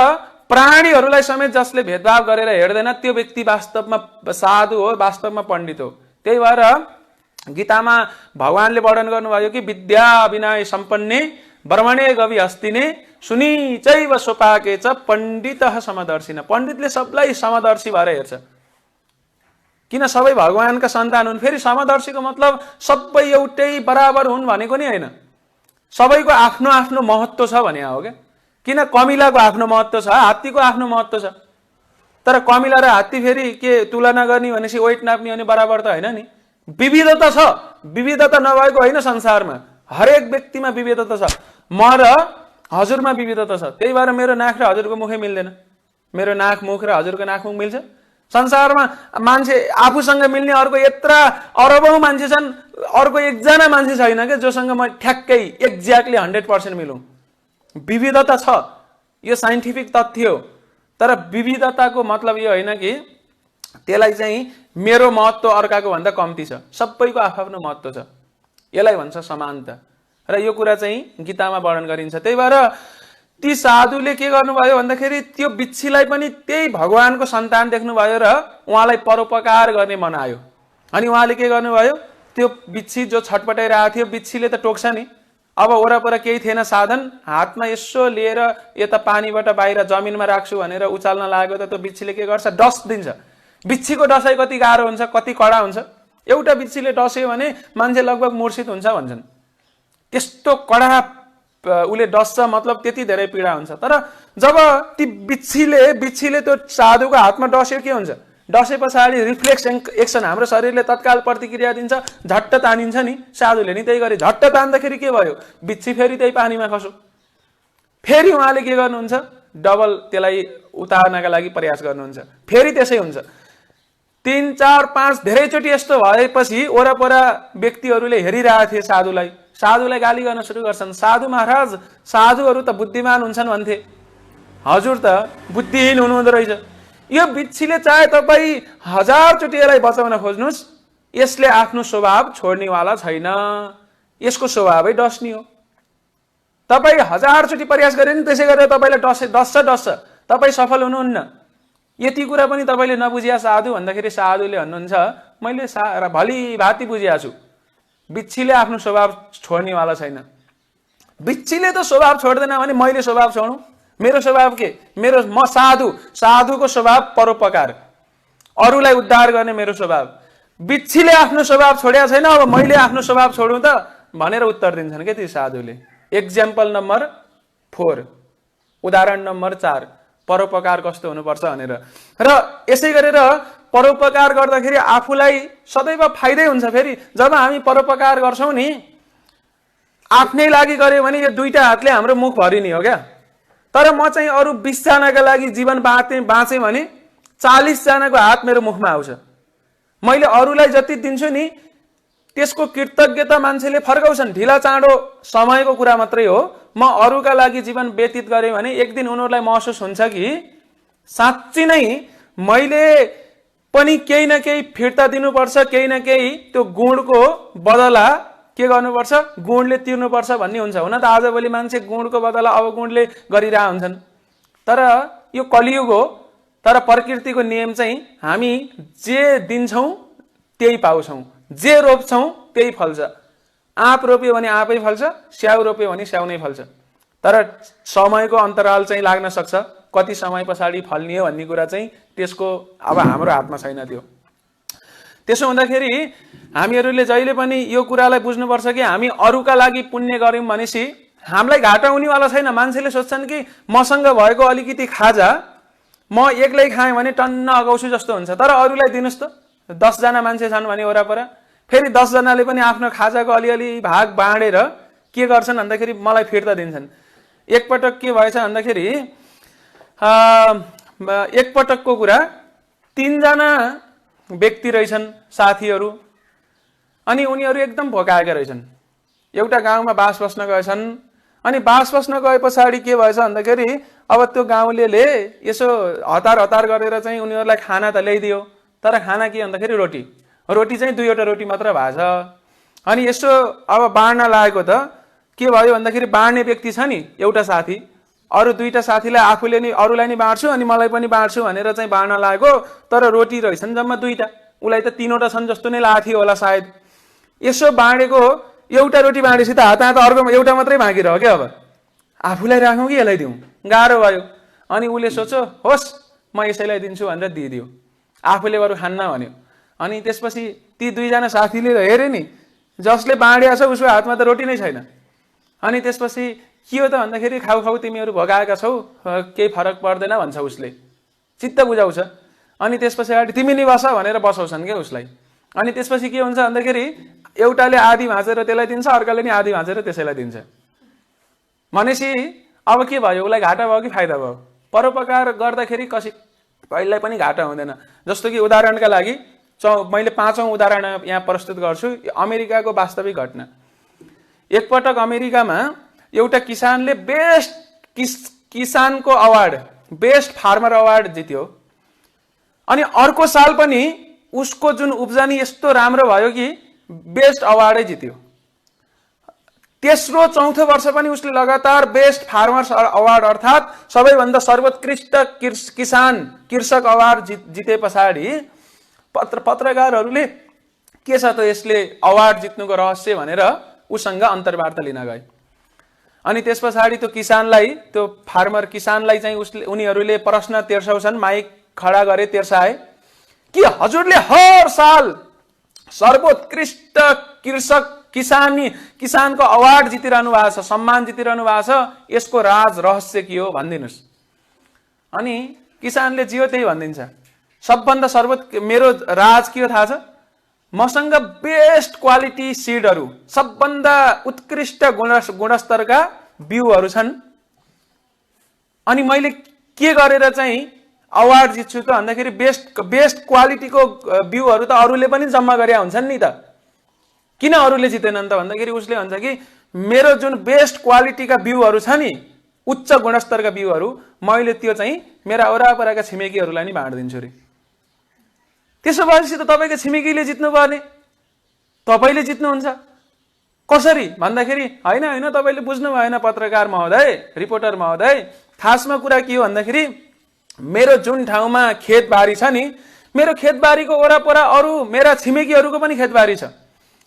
प्राणीहरूलाई समेत जसले भेदभाव गरेर हेर्दैन त्यो व्यक्ति वास्तवमा साधु हो, वास्तवमा पण्डित हो। त्यही भएर गीतामा भगवानले वर्णन गर्नुभयो कि विद्या विनय सम्पन्ने ब्रह्मणे गवि हस्तिने सुनि चैव सोपाके च पण्डितः समदर्शिन। पण्डितले सबलाई समदर्शी भएर हेर्छ। किन सबै भगवानका सन्तान हुन्? फेरि समदर्शीको मतलब सबै एउटै बराबर हुन् भनेको नि होइन। सबैको आफ्नो आफ्नो महत्त्व छ भने हो क्या। किन कमिलाको आफ्नो महत्त्व छ, हात्तीको आफ्नो महत्त्व छ। तर कमिला र हात्ती फेरि के तुलना गर्ने भनेपछि वेट नाप्ने भने बराबर त होइन नि। विविधता छ, विविधता नभएको होइन संसारमा। हरेक व्यक्तिमा विविधता छ। म र हजुरमा विविधता छ। त्यही भएर मेरो नाक र हजुरको मुखै मिल्दैन, मेरो नाक मुख र हजुरको नाक मुख मिल्छ। संसारमा मान्छे आफूसँग मिल्ने अर्को यत्रा अरबौं मान्छे छन्, अर्को एकजना मान्छे छैन के जोसँग म ठ्याक्कै एक्ज्याक्टली 100% मिलौं। विविधता छ, यो साइन्टिफिक तथ्य हो। तर विविधताको मतलब यो होइन कि त्यसलाई चाहिँ मेरो महत्त्व अर्काको भन्दा कम्ती छ। सबैको आफ्नो महत्त्व छ। यसलाई भन्छ समानता। र यो कुरा चाहिँ गीतामा वर्णन गरिन्छ। त्यही भएर ती साधुले के गर्नुभयो भन्दाखेरि त्यो बिच्छीलाई पनि त्यही भगवानको सन्तान देख्नुभयो र उहाँलाई परोपकार गर्ने मन आयो। अनि उहाँले के गर्नुभयो, त्यो बिच्छी जो छटपटाइरहेको थियो, बिच्छीले त टोक्छ नि। अब वरपर केही थिएन साधन, हातमा यसो लिएर यता पानीबाट बाहिर जमिनमा राख्छु भनेर उचाल्न लागेको त त्यो बिच्छीले के गर्छ, डस दिन्छ। बिच्छीको डसाइ कति गाह्रो हुन्छ, कति कडा हुन्छ। एउटा बिच्छीले डस्यो भने मान्छे लगभग मूर्छित हुन्छ भन्छन्। त्यस्तो कडा उसले डस्छ, मतलब त्यति धेरै पीडा हुन्छ। तर जब ती बिच्छीले त्यो साधुको हातमा डस्यो के हुन्छ, डसे पछाडि रिफ्लेक्स एक्सन, हाम्रो शरीरले तत्काल प्रतिक्रिया दिन्छ, झट्ट तानिन्छ नि। साधुले नि त्यही गरे, झट्ट तान्दाखेरि के भयो, बिच्छी फेरि त्यही पानीमा खस्यो। फेरि उहाँले के गर्नुहुन्छ, डबल त्यसलाई उतार्नका लागि प्रयास गर्नुहुन्छ। फेरि त्यसै हुन्छ। 3, 4, 5 धेरैचोटि यस्तो भएपछि वरपर व्यक्तिहरूले हेरिरहेको थिए साधुलाई। साधुलाई गाली गर्न सुरु गर्छन्। साधु महाराज, साधुहरू त बुद्धिमान हुन्छन् भन्थे, हजुर त बुद्धिहीन हुनुहुँदो रहेछ। यो बिच्छीले चाहे तपाईँ 1000 चोटि यसलाई बचाउन खोज्नुहोस्, यसले आफ्नो स्वभाव छोड्नेवाला छैन। यसको स्वभावै डस्ने हो। तपाईँ 1000 चोटि प्रयास गरे नि त्यसै गरेर तपाईँलाई डस्छ, तपाईँ सफल हुनुहुन्न। यति कुरा पनि तपाईँले नबुझिया साधु भन्दाखेरि साधुले भन्नुहुन्छ मैले भली भाती बुझिया छु, बिच्छीले आफ्नो स्वभाव छोड्नेवाला छैन। बिच्छीले त स्वभाव छोड्दैन भने मैले स्वभाव छोडौँ? मेरो स्वभाव के? म साधुको स्वभाव परोपकार, अरूलाई उद्धार गर्ने मेरो स्वभाव। बिच्छीले आफ्नो स्वभाव छोड्या छैन, अब मैले आफ्नो स्वभाव छोडौँ त भनेर उत्तर दिन्छन् के ती साधुले। एक्जाम्पल नम्बर 4, उदाहरण नम्बर 4, परोपकार कस्तो हुनुपर्छ भनेर। र यसै गरेर परोपकार गर्दाखेरि आफूलाई सदैव फाइदै हुन्छ। फेरि जब हामी परोपकार गर्छौँ नि, आफ्नै लागि गर्यो भने यो दुईटा हातले हाम्रो मुख भरिने हो क्या। तर म चाहिँ अरू 20 जनाका लागि जीवन बाँचेँ भने 40 जनाको हात मेरो मुखमा आउँछ। मैले अरूलाई जति दिन्छु नि त्यसको कृतज्ञता मान्छेले फर्काउँछन्। ढिला चाँडो समयको कुरा मात्रै हो। म अरूका लागि जीवन व्यतीत गरेँ भने एक दिन उनीहरूलाई महसुस हुन्छ कि साँच्ची नै मैले पनि केही न केही फिर्ता दिनुपर्छ, केही न केही त्यो गुणको बदला के गर्नुपर्छ, गुणले तिर्नुपर्छ भन्ने हुन्छ। हुन त आजभोलि मान्छे गुणको बदला अवगुणले गरिरहेका हुन्छन्, तर यो कलियुग हो। तर प्रकृतिको नियम चाहिँ हामी जे दिन्छौँ त्यही पाउँछौँ, जे रोप्छौँ त्यही फल्छ। आँप रोप्यो भने आँपै फल्छ, स्याउ रोप्यो भने स्याउ नै फल्छ। तर समयको अन्तराल चाहिँ लाग्न सक्छ, कति समय पछाडि फल्ने हो भन्ने कुरा चाहिँ त्यसको अब हाम्रो हातमा छैन त्यो। त्यसो हुँदाखेरि हामीहरूले जहिले पनि यो कुरालाई बुझ्नुपर्छ कि हामी अरूका लागि पुण्य गर्यौँ भनेपछि हामीलाई घाटा हुनेवाला छैन। मान्छेले सोच्छन् कि मसँग भएको अलिकति खाजा म एक्लै खाएँ भने टन्न अगाउँछु जस्तो हुन्छ, तर अरूलाई दिनुहोस् त। 10 जना मान्छे छन् भने वरपर, फेरि 10 जनाले पनि आफ्नो खाजाको अलिअलि भाग बाँडेर के गर्छन् भन्दाखेरि मलाई फिर्ता दिन्छन्। एकपटक के भएछ भन्दाखेरि एकपटकको कुरा, 3 जना व्यक्ति रहेछन् साथीहरू, अनि उनीहरू एकदम भोकाएका रहेछन्। एउटा गाउँमा बास बस्न गएछन्। अनि बास बस्न गए पछाडि के भएछ भन्दाखेरि अब त्यो गाउँलेले यसो हतार गरेर चाहिँ उनीहरूलाई खाना त ल्याइदियो, तर खाना के भन्दाखेरि रोटी चाहिँ 2वटा रोटी मात्र भएको छ। अनि यसो अब बाँड्न लागेको त के भयो भन्दाखेरि बाँड्ने व्यक्ति छ नि एउटा साथी, अरू 2टा साथीलाई आफूले नि अरूलाई नि बाँड्छु अनि मलाई पनि बाँड्छु भनेर चाहिँ बाँड्न लागेको, तर रोटी रहेछन् जम्मा 2टा, उसलाई त 3वटा छन् जस्तो नै लागेको थियो होला सायद। यसो बाँडेको एउटा रोटी बाँडेपछि त हात अर्को एउटा मात्रै बाँकी रह्यो क्या। अब आफूलाई राखौँ कि यसलाई दिउँ, गाह्रो भयो। अनि उसले सोच्यो होस् म यसैलाई दिन्छु भनेर दिइदियो, आफूले बरु खान्न भन्यो। अनि त्यसपछि ती 2 जना साथीले हेरे नि जसले बाँडेको छ उसको हातमा त रोटी नै छैन। अनि त्यसपछि के हो त भन्दाखेरि खाऊ तिमीहरू भगाएका छौ, केही फरक पर्दैन भन्छ उसले, चित्त बुझाउँछ। अनि त्यस पछाडि तिमी नि बस भनेर बसाउँछन् क्या उसलाई। अनि त्यसपछि के हुन्छ भन्दाखेरि एउटाले आधी भाँचेर त्यसलाई दिन्छ, अर्काले नि आधी भाँचेर त्यसैलाई दिन्छ। भनेपछि अब के भयो, उसलाई घाटा भयो कि फाइदा भयो? परोपकार गर्दाखेरि कहिल्यै पनि घाटा हुँदैन। जस्तो कि उदाहरणका लागि मैले 5औं उदाहरण यहाँ प्रस्तुत गर्छु, अमेरिकाको वास्तविक घटना। एकपटक अमेरिकामा एउटा किसानले बेस्ट किसानको अवार्ड, बेस्ट फार्मर अवार्ड जित्यो। अनि अर्को साल पनि उसको जुन उब्जनी यस्तो राम्रो भयो कि बेस्ट अवार्डै जित्यो। तेस्रो चौथो वर्ष पनि उसले लगातार बेस्ट फार्मर्स अवार्ड अर्थात् सबैभन्दा सर्वोत्कृष्ट कृषक अवार्ड जिते पछाडि पत्रकारहरूले के छ त यसले अवार्ड जित्नुको रहस्य भनेर उसँग अन्तर्वार्ता लिन गए। अनि त्यस पछाडि त्यो किसानलाई, त्यो फार्मर किसानलाई चाहिँ उनीहरूले प्रश्न तेर्साउँछन्, माइक खडा गरे, तेर्साए कि हजुरले हर साल सर्वोत्कृष्ट किसानको अवार्ड जितिरहनु भएको छ, सम्मान जितिरहनु भएको छ, यसको राज रहस्य के हो भनिदिनुस्। अनि किसानले जे हो त्यही भनिदिन्छ, सबभन्दा मेरो राज के हो थाहा छ, मसँग बेस्ट क्वालिटी सिडहरू, सबभन्दा उत्कृष्ट गुणस्तरका बिउहरू छन्। अनि मैले के गरेर चाहिँ अवार्ड जित्छु त भन्दाखेरि बेस्ट क्वालिटीको बिउहरू त अरूले पनि जम्मा गरे हुन्छन् नि त, किन अरूले जितेनन् त भन्दाखेरि उसले भन्छ कि मेरो जुन बेस्ट क्वालिटीका बिउहरू छ नि, उच्च गुणस्तरका बिउहरू, मैले त्यो चाहिँ मेरा वरापरका छिमेकीहरूलाई नि बाँडिदिन्छु रे। त्यसो भएपछि त तपाईँको छिमेकीले जित्नु पर्ने, तपाईँले जित्नुहुन्छ कसरी भन्दाखेरि होइन होइन तपाईँले बुझ्नु भएन पत्रकार महोदय, रिपोर्टर महोदय। खासमा कुरा के हो भन्दाखेरि मेरो जुन ठाउँमा खेतबारी छ नि, मेरो खेतबारीको वरापरा अरू मेरा छिमेकीहरूको पनि खेतबारी छ।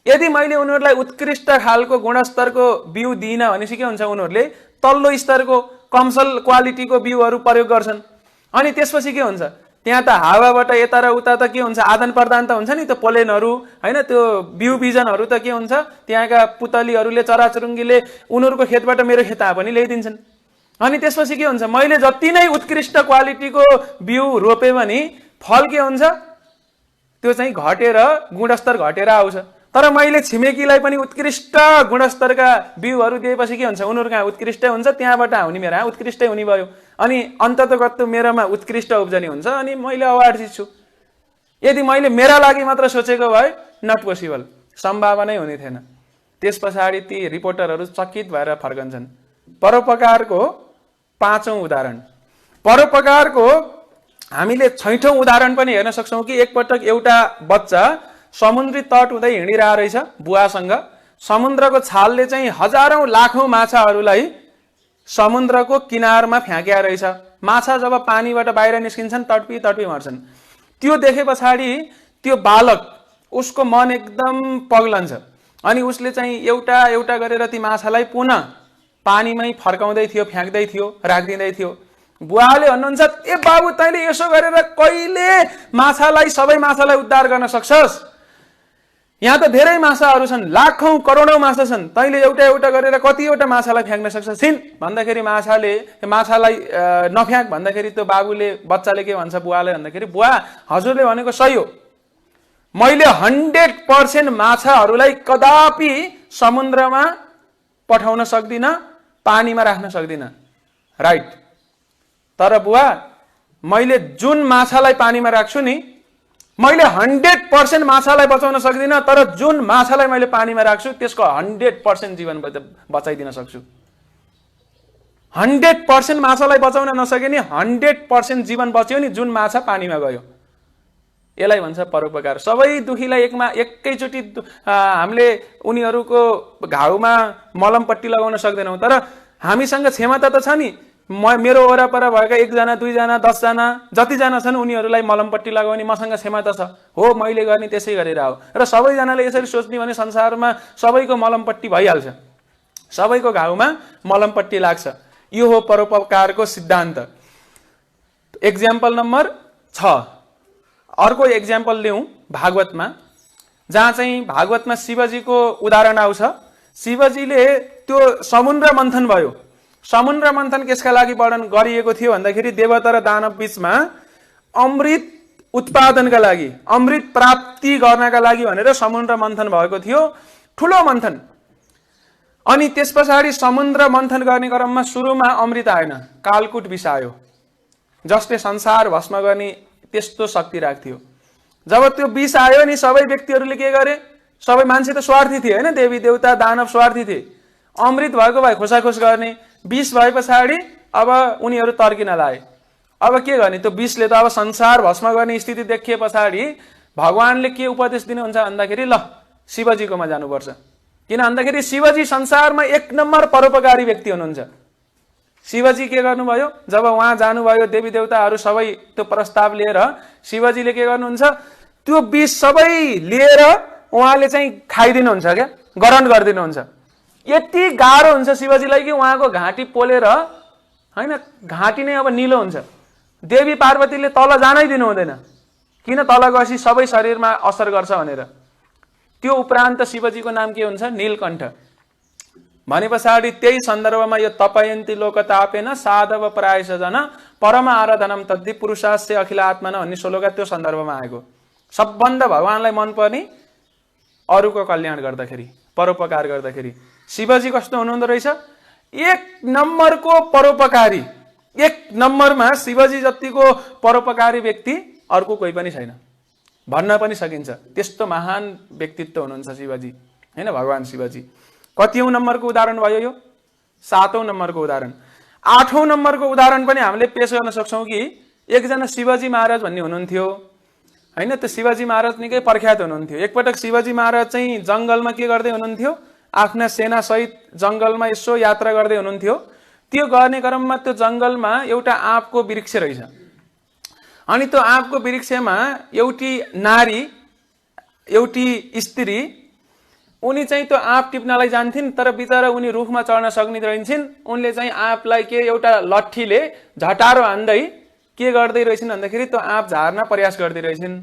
यदि मैले उनीहरूलाई उत्कृष्ट खालको गुणस्तरको बिउ दिइनँ भनेपछि के हुन्छ, उनीहरूले तल्लो स्तरको कमसल क्वालिटीको बिउहरू प्रयोग गर्छन्। अनि त्यसपछि के हुन्छ, त्यहाँ त हावाबाट यता र उता त के हुन्छ, आदान प्रदान त हुन्छ नि, त्यो पोलेनहरू होइन, त्यो बिउ बिजनहरू त के हुन्छ, त्यहाँका पुतलीहरूले चराचुरुङ्गीले उनीहरूको खेतबाट मेरो खेत पनि ल्याइदिन्छन्। अनि त्यसपछि के हुन्छ, मैले जति नै उत्कृष्ट क्वालिटीको बिउ रोपे भने फल के हुन्छ, त्यो चाहिँ घटेर गुणस्तर घटेर आउँछ। तर मैले छिमेकीलाई पनि उत्कृष्ट गुणस्तरका बिउहरू दिएपछि के हुन्छ, उनीहरू कहाँ उत्कृष्टै हुन्छ, त्यहाँबाट आउने मेरो कहाँ उत्कृष्टै हुने भयो। अनि अन्ततगत मेरोमा उत्कृष्ट उब्जनी हुन्छ अनि मैले अवार्ड जित्छु। यदि मैले मेरा लागि मात्र सोचेको भए नट पोसिबल, सम्भावनै हुने थिएन। त्यस पछाडि ती रिपोर्टरहरू चकित भएर फर्कन्छन्। परोपकारको पाँचौं उदाहरण, परोपकारको हामीले छैठौं उदाहरण पनि हेर्न सक्छौं कि एकपटक एउटा बच्चा समुद्री तट हुँदै हिँडिरहेको रहेछ बुवासँग। समुद्रको छालले चाहिँ हजारौं लाखौं माछाहरूलाई समुद्रको किनारमा फ्याँक्या रहेछ। माछा जब पानीबाट बाहिर निस्किन्छन् तडपी तडपी मर्छन्। त्यो देखे पछाडि त्यो बालक, उसको मन एकदम पग्लन्छ अनि उसले चाहिँ एउटा एउटा गरेर ती माछालाई पुनः पानीमै फर्काउँदै थियो, फ्याँक्दै थियो, राखिदिँदै थियो। बुवाले भन्नुहुन्छ, ए बाबु तैँले यसो गरेर कहिले माछालाई, सबै माछालाई उद्धार गर्न सक्छस्? यहाँ त धेरै माछाहरू छन्, लाखौं करोडौं माछा छन्, तैँले एउटा एउटा गरेर कतिवटा माछालाई फ्याँक्न सक्छस् छिन् भन्दाखेरि माछालाई नफ्याँक भन्दाखेरि त्यो बाबुले, बच्चाले के भन्छ बुवाले भन्दाखेरि, बुवा हजुरले भनेको सही हो, मैले 100% माछाहरूलाई कदापि समुद्रमा पठाउन सक्दिनँ, पानीमा राख्न सक्दिनँ, राइट। तर बुवा मैले जुन माछालाई पानीमा राख्छु नि, मैले 100% माछालाई बचाउन सक्दिनँ, तर जुन माछालाई मैले पानीमा राख्छु त्यसको 100% जीवन बचाइदिन सक्छु। 100% माछालाई बचाउन नसके नि 100% जीवन बच्यो नि जुन माछा पानीमा गयो। यसलाई भन्छ परोपकार। सबै दुखीलाई एकैचोटि हामीले उनीहरूको घाउमा मलमपट्टी लगाउन सक्दैनौँ, तर हामीसँग क्षमता त छ नि, मेरो वरपर भएका 1 जना 2 जना 10 जना जतिजना छन् उनीहरूलाई मलमपट्टी लगाउने मसँग क्षमता छ। हो मैले गर्ने त्यसै गरेर हो। र सबैजनाले यसरी सोच्ने भने संसारमा सबैको मलमपट्टी भइहाल्छ, सबैको घाउमा मलमपट्टी लाग्छ। यो हो परोपकारको सिद्धान्त। Example number 6। अर्को एक्जाम्पल लिउँ भागवतमा, जहाँ चाहिँ भागवतमा शिवजीको उदाहरण आउँछ। शिवजीले त्यो समुद्र मन्थन भयो। समुद्र मन्थन कसका लागि वर्णन गरिएको थियो भन्दाखेरि देवता र दानव बीचमा अमृत उत्पादनका लागि, अमृत प्राप्ति गर्नका लागि भनेर समुद्र मन्थन भएको थियो, ठुलो मन्थन। अनि त्यस पछाडि समुद्र मन्थन गर्ने क्रममा सुरुमा अमृत आएन, कालकुट विष आयो, जसले संसार भस्म गर्ने त्यस्तो शक्ति राख्थ्यो। जब त्यो विष आयो नि सबै व्यक्तिहरूले के गरे, सबै मान्छे त स्वार्थी थिए हैन, देवी देवता दानव स्वार्थी थिए। अमृत भएको भए खुसाखुस गर्ने, विष भए पछाडि अब उनीहरू तर्किन लागे। अब के गर्ने, त्यो विषले त अब संसार भस्म गर्ने स्थिति देखिए पछाडि भगवानले के उपदेश दिनुहुन्छ भन्दाखेरि ल शिवजीकोमा जानुपर्छ। किन भन्दाखेरि शिवजी संसारमा 1 नम्बर परोपकारी व्यक्ति हुनुहुन्छ। शिवजी के गर्नुभयो, जब उहाँ जानुभयो देवी देवताहरू सबै त्यो प्रस्ताव लिएर शिवजीले के गर्नुहुन्छ, त्यो विष सबै लिएर उहाँले चाहिँ खाइदिनुहुन्छ क्या, ग्रहण गरिदिनुहुन्छ। यति गाह्रो हुन्छ शिवजीलाई कि उहाँको घाँटी पोलेर हैन, घाँटी नै अब निलो हुन्छ। देवी पार्वतीले तल जानै दिनु हुँदैन, किन तल गएपछि सबै शरीरमा असर गर्छ भनेर। त्यो उपरान्त शिवजीको नाम के हुन्छ, नीलकण्ठ। भने पछाडि त्यही सन्दर्भमा यो तपयन्ती लोकतापेन साधव प्रायश जन परम आराधनम तद्धि पुरुषास्य अखिल आत्मन भन्ने श्लोक त्यो सन्दर्भमा आएको। सबभन्दा भगवानलाई मनपर्ने अरूको कल्याण गर्दाखेरि, परोपकार गर्दाखेरि। शिवजी कस्तो हुनुहुँदो रहेछ, 1 नम्बरको परोपकारी। 1 नम्बरमा शिवजी जतिको परोपकारी व्यक्ति अर्को कोही पनि छैन, भन्न पनि सकिन्छ। त्यस्तो महान व्यक्तित्व हुनुहुन्छ शिवजी। हैन भगवान शिवजी। कतिौं नम्बरको उदाहरण भयो यो? 7औं नम्बरको उदाहरण। 8औं नम्बरको उदाहरण पनि हामीले पेश गर्न सक्छौं कि एकजना शिवजी महाराज भन्ने हुनुहुन्थ्यो हैन। त्यो शिवजी महाराज निकै प्रख्यात हुनुहुन्थ्यो। एकपटक शिवजी महाराज चाहिँ जंगलमा के गर्दै हुनुहुन्थ्यो, आफ्ना सेना सहित जंगलमा यसो यात्रा गर्दै हुनुहुन्थ्यो। त्यो गर्ने क्रममा त्यो जंगलमा एउटा आँपको वृक्ष रहेछ। अनि त्यो आँपको वृक्षमा एउटी नारी, एउटी स्त्री, उनी चाहिँ त्यो आँप टिप्नलाई जान्थिन्, तर बिचरा उनी रुखमा चढ्न सक्ने रहन्छन्। उनले चाहिँ आँपलाई के एउटा लट्ठीले झटारो हान्दै के गर्दै रहेछन् भन्दाखेरि त्यो आँप झार्न प्रयास गर्दै रहेछन्।